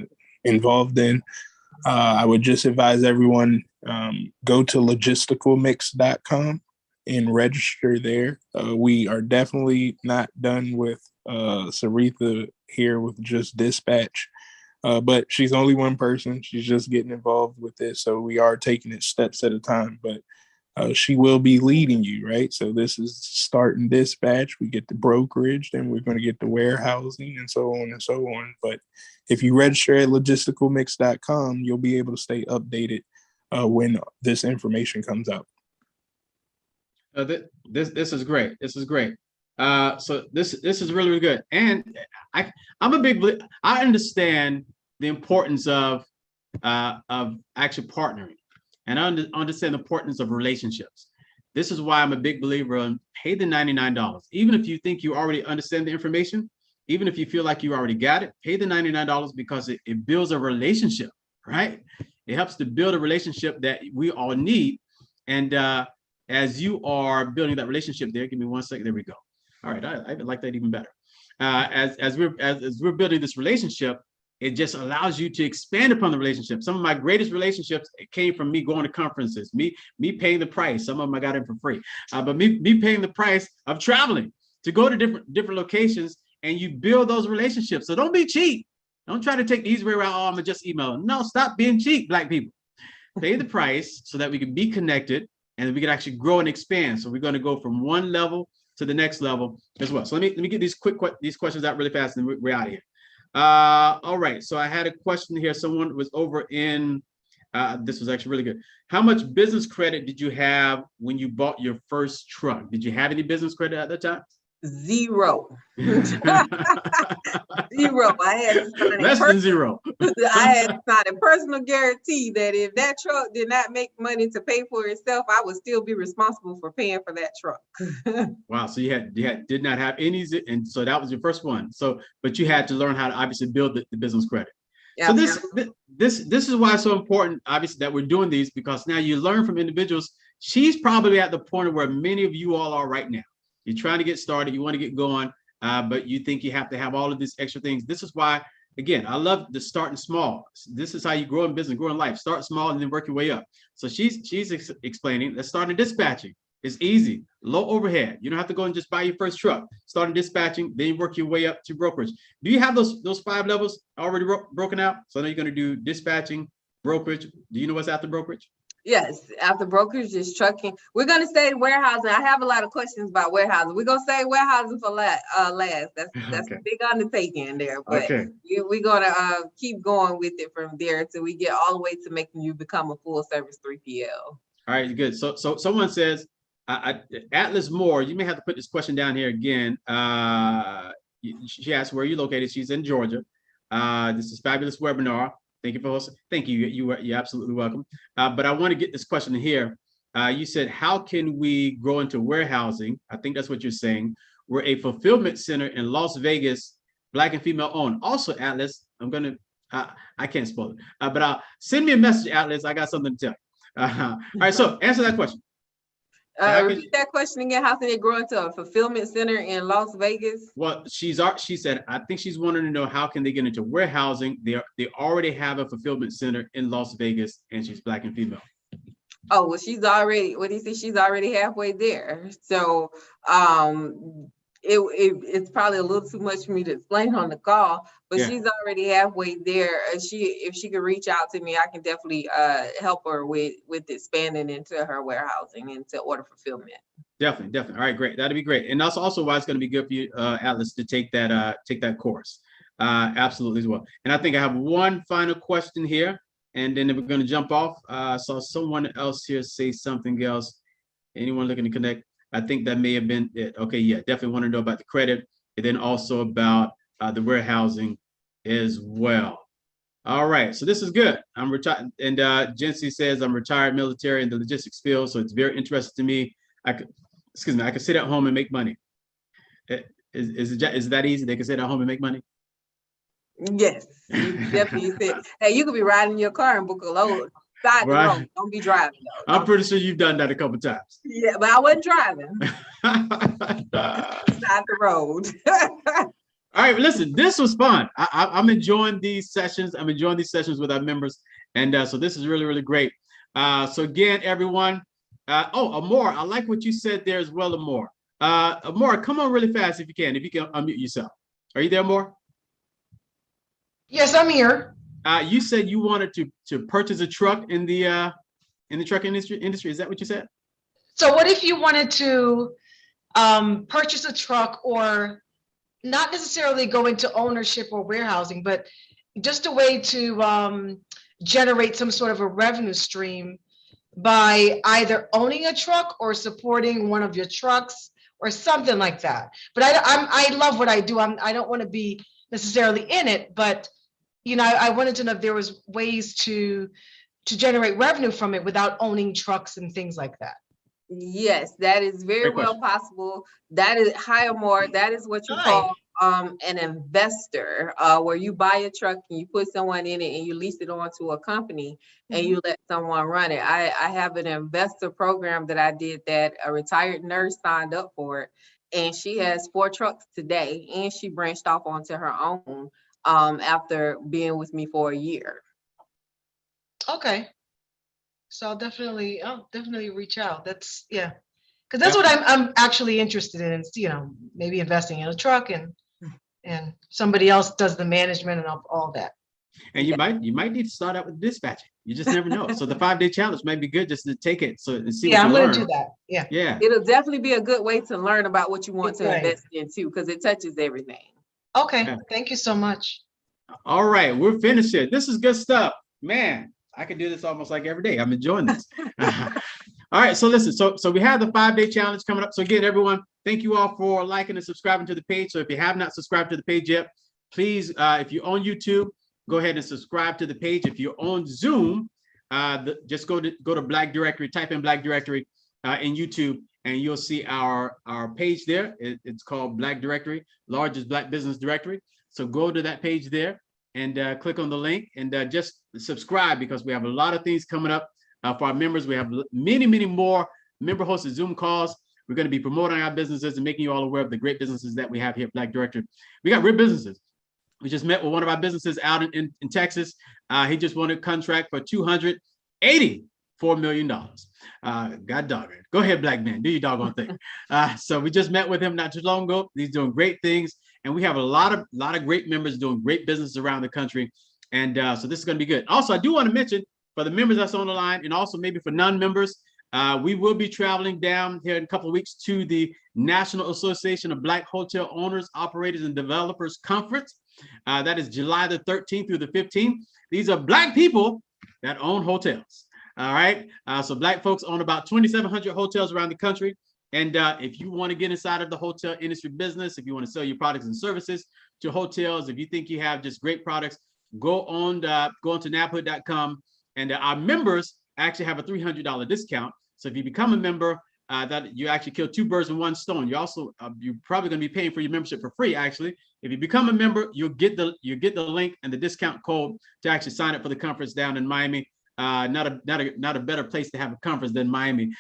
involved in. I would just advise everyone, go to logisticalmix.com and register there. We are definitely not done with Seretha here with just dispatch. But she's only one person. She's just getting involved with this. So we are taking it steps at a time, but she will be leading you, right? So this is starting dispatch. We get the brokerage, then we're going to get the warehousing and so on and so on. But if you register at logisticalmix.com, you'll be able to stay updated when this information comes out. This is great. This is great. So this is really, really good. And I'm a big believer. I understand the importance of actually partnering, and I understand the importance of relationships. This is why I'm a big believer in pay the $99. Even if you think you already understand the information, even if you feel like you already got it, pay the $99 because it builds a relationship, right? It helps to build a relationship that we all need. And as you are building that relationship there, give me 1 second. There we go. All right, I like that even better. As we're building this relationship, it just allows you to expand upon the relationship. Some of my greatest relationships came from me going to conferences, me paying the price. Some of them I got in for free, but me paying the price of traveling to go to different locations and you build those relationships. So don't be cheap. Don't try to take the easy way around. Oh, I'm gonna just email. No, stop being cheap, Black people. Pay the price so that we can be connected and we can actually grow and expand. So we're going to go from one level to the next level as well. So let me get these questions out really fast, and we're out of here. All right. So I had a question here. Someone was over in. This was actually really good. How much business credit did you have when you bought your first truck? Did you have any business credit at that time? Zero. Zero. I had to sign less than zero. I had to sign a personal guarantee that if that truck did not make money to pay for itself, I would still be responsible for paying for that truck. Wow. So you did not have any, and so that was your first one. So, but you had to learn how to obviously build the business credit. So this is why it's so important, obviously, that we're doing these, because now you learn from individuals. She's probably at the point where many of you all are right now. You're trying to get started, you want to get going, but you think you have to have all of these extra things. This is why, again, I love the starting small. This is how you grow in business, grow in life. Start small and then work your way up. So she's explaining, let's start in dispatching. It's easy, low overhead. You don't have to go and just buy your first truck. Start in dispatching, then you work your way up to brokerage. Do you have those 5 levels already broken out? So now you're going to do dispatching, brokerage. Do you know what's after brokerage? Yes, after brokerage is trucking. We're going to say warehousing. I have a lot of questions about warehousing. We're going to say warehousing for last. That's Okay. A big undertaking there, but okay. We're going to keep going with it from there until we get all the way to making you become a full service 3PL. All right, good. So someone says, Atlas Moore, you may have to put this question down here again. She asked, where are you located? She's in Georgia. This is fabulous webinar. Thank you for hosting. Thank you. You're absolutely welcome. But I want to get this question here. You said, how can we grow into warehousing? I think that's what you're saying. We're a fulfillment center in Las Vegas, Black and female owned. Also, Atlas, I can't spoil it, but send me a message, Atlas. I got something to tell you. All right, so answer that question. Repeat that question again. How can they grow into a fulfillment center in Las Vegas? Well, she said, I think she's wanting to know, how can they get into warehousing? They already have a fulfillment center in Las Vegas, and she's Black and female. Oh, well, she's already, what do you say? She's already halfway there. So it's probably a little too much for me to explain on the call, but yeah, she's already halfway there. If she could reach out to me, I can definitely help her with expanding into her warehousing, into order fulfillment. Definitely. All right, great. That'd be great. And that's also why it's going to be good for you, Atlas, to take that course. Absolutely as well. And I think I have one final question here, and then we're going to jump off. Saw someone else here say something else. Anyone looking to connect? I think that may have been it. Okay, yeah, definitely want to know about the credit, and then also about the warehousing as well. All right, so this is good. I'm retired, and Jency says I'm retired military in the logistics field, so it's very interesting to me. I could sit at home and make money. Is it that easy? They can sit at home and make money? Yes, you definitely said. Hey, you could be riding your car and book a load. Side the road. Don't be driving though. I'm pretty sure you've done that a couple of times. Yeah, but I wasn't driving. Side the road. All right, listen, this was fun. I'm enjoying these sessions. I'm enjoying these sessions with our members. And so this is really, really great. So again, everyone, Amor, I like what you said there as well, Amor. Amor, come on really fast if you can unmute yourself. Are you there, Amor? Yes, I'm here. You said you wanted to purchase a truck in the truck industry. Is that what you said? So what if you wanted to purchase a truck, or not necessarily go into ownership or warehousing, but just a way to generate some sort of a revenue stream by either owning a truck or supporting one of your trucks or something like that. But I love what I do. I don't want to be necessarily in it, but you know, I wanted to know if there was ways to generate revenue from it without owning trucks and things like that. Yes, that is very well possible. That is, hi, Amor. That is what you call an investor, where you buy a truck and you put someone in it and you lease it on to a company and you let someone run it. I have an investor program that I did that a retired nurse signed up for it, and she has 4 trucks today, and she branched off onto her own after being with me for a year. Okay. So I'll definitely reach out. That's, yeah, because that's what I'm actually interested in. You know, maybe investing in a truck and and somebody else does the management and all that. And you might need to start out with dispatching. You just never know. So the 5-day challenge might be good just to take it and see what you I'm learn. going to do that. Yeah. Yeah. It'll definitely be a good way to learn about what you want to Right. invest in too, because it touches everything. Okay. Yeah. Thank you so much. All right, we're finished here. This is good stuff, man. I can do this almost like every day. I'm enjoying this. All right, so listen, so we have the 5-day challenge coming up. So again, everyone, thank you all for liking and subscribing to the page. So if you have not subscribed to the page yet, please, if you're on YouTube, go ahead and subscribe to the page. If you're on Zoom, just go to Black Directory, type in Black Directory in YouTube, and you'll see our page there. It's called Black Directory, largest Black business directory. So go to that page there and click on the link and just subscribe, because we have a lot of things coming up for our members. We have many, many more member hosted Zoom calls. We're going to be promoting our businesses and making you all aware of the great businesses that we have here at Black Directory. We got real businesses. We just met with one of our businesses out in Texas. He just won a contract for $284 million. God dog it. Go ahead, black man, do your doggone thing. So we just met with him not too long ago. He's doing great things. And we have a lot of great members doing great business around the country. And so this is going to be good. Also, I do want to mention for the members that's on the line, and also maybe for non-members, we will be traveling down here in a couple of weeks to the National Association of Black Hotel Owners, Operators, and Developers Conference. That is July the 13th through the 15th. These are Black people that own hotels. All right. So Black folks own about 2,700 hotels around the country. And if you want to get inside of the hotel industry business, if you want to sell your products and services to hotels, if you think you have just great products, go onto nabhood.com. And our members actually have a $300 discount. So if you become a member, that you actually kill 2 birds with 1 stone. You also you're probably going to be paying for your membership for free. Actually, if you become a member, you'll get the link and the discount code to actually sign up for the conference down in Miami. Not a better place to have a conference than Miami.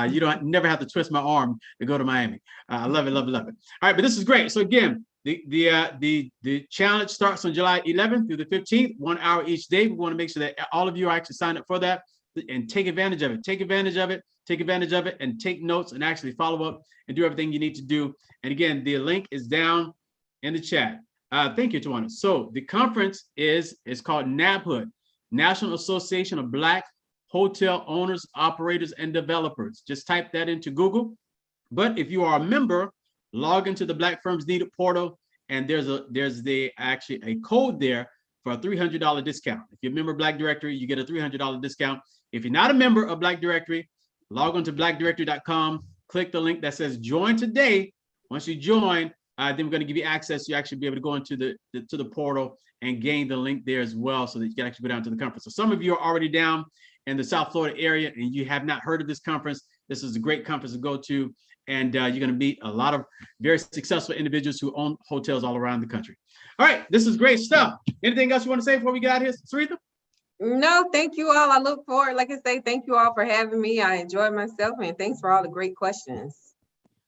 You never have to twist my arm to go to Miami. I love it, love it, love it. All right, but this is great. So again, the challenge starts on July 11th through the 15th, 1 hour each day. We want to make sure that all of you are actually signed up for that and take advantage of it. Take advantage of it. Take advantage of it and take notes and actually follow up and do everything you need to do. And again, the link is down in the chat. Thank you, Tawana. So the conference is called NABHOOD, National Association of Black Hotel Owners, Operators, and Developers. Just type that into Google. But if you are a member, log into the Black Firms Needed portal, and there's actually a code there for a $300 discount. If you're a member of Black Directory, you get a $300 discount. If you're not a member of Black Directory, log on to blackdirectory.com, click the link that says join today. Once you join, then we're going to give you access. You actually be able to go into the portal and gain the link there as well, so that you can actually go down to the conference. So some of you are already down in the South Florida area and you have not heard of this conference. This is a great conference to go to. And you're going to meet a lot of very successful individuals who own hotels all around the country. All right, this is great stuff. Anything else you want to say before we get out of here, Seretha? No, thank you all. I look forward, like I say, thank you all for having me. I enjoyed myself, and thanks for all the great questions.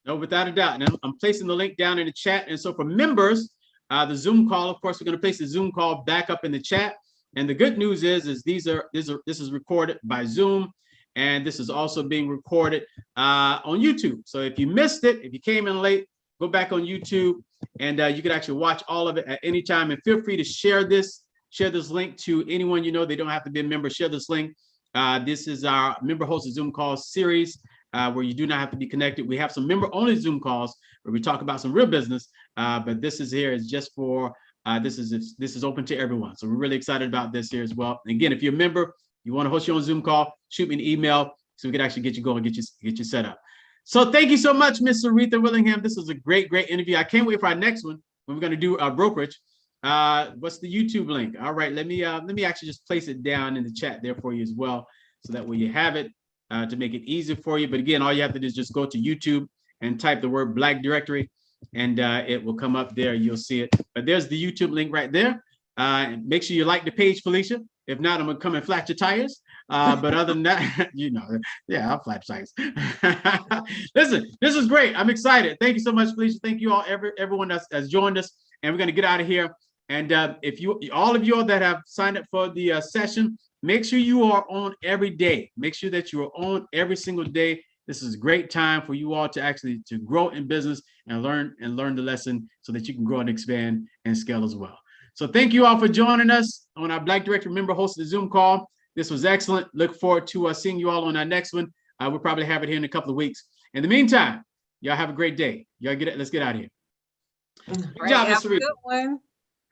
No, without a doubt. And I'm placing the link down in the chat. And so for members, the Zoom call, of course, we're going to place the Zoom call back up in the chat. And the good news is this is recorded by Zoom, and this is also being recorded on YouTube. So if you missed it, if you came in late, go back on YouTube, and you can actually watch all of it at any time. And feel free to share this link to anyone you know. They don't have to be a member. Share this link. This is our member hosted Zoom call series where you do not have to be connected. We have some member only Zoom calls where we talk about some real business, but this is just for this is open to everyone. So we're really excited about this here as well. And again, if you're a member, you want to host your own Zoom call, shoot me an email so we can actually get you going, get you set up. So thank you so much, Miss Seretha Willingham. This was a great interview. I can't wait for our next one when we're going to do our brokerage. What's the YouTube link? All right, let me actually just place it down in the chat there for you as well, so that way you have it to make it easy for you. But again, all you have to do is just go to YouTube and type the word Black Directory, and it will come up there. You'll see it. But there's the YouTube link right there. Make sure you like the page, Felicia. If not, I'm gonna come and flat your tires. But other than that, yeah, I'll flat tires. Listen, this is great. I'm excited. Thank you so much, Felicia. Thank you all, everyone that's joined us. And we're gonna get out of here. And if all of you that have signed up for the session, make sure you are on every day. Make sure that you are on every single day. This is a great time for you all to actually to grow in business and learn the lesson so that you can grow and expand and scale as well. So thank you all for joining us on our Black Director Member hosted Zoom call. This was excellent. Look forward to seeing you all on our next one. We'll probably have it here in a couple of weeks. In the meantime, y'all have a great day. Y'all get it. Let's get out of here. Good job, Miss Seretha.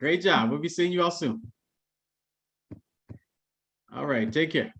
Great job. We'll be seeing you all soon. All right. Take care.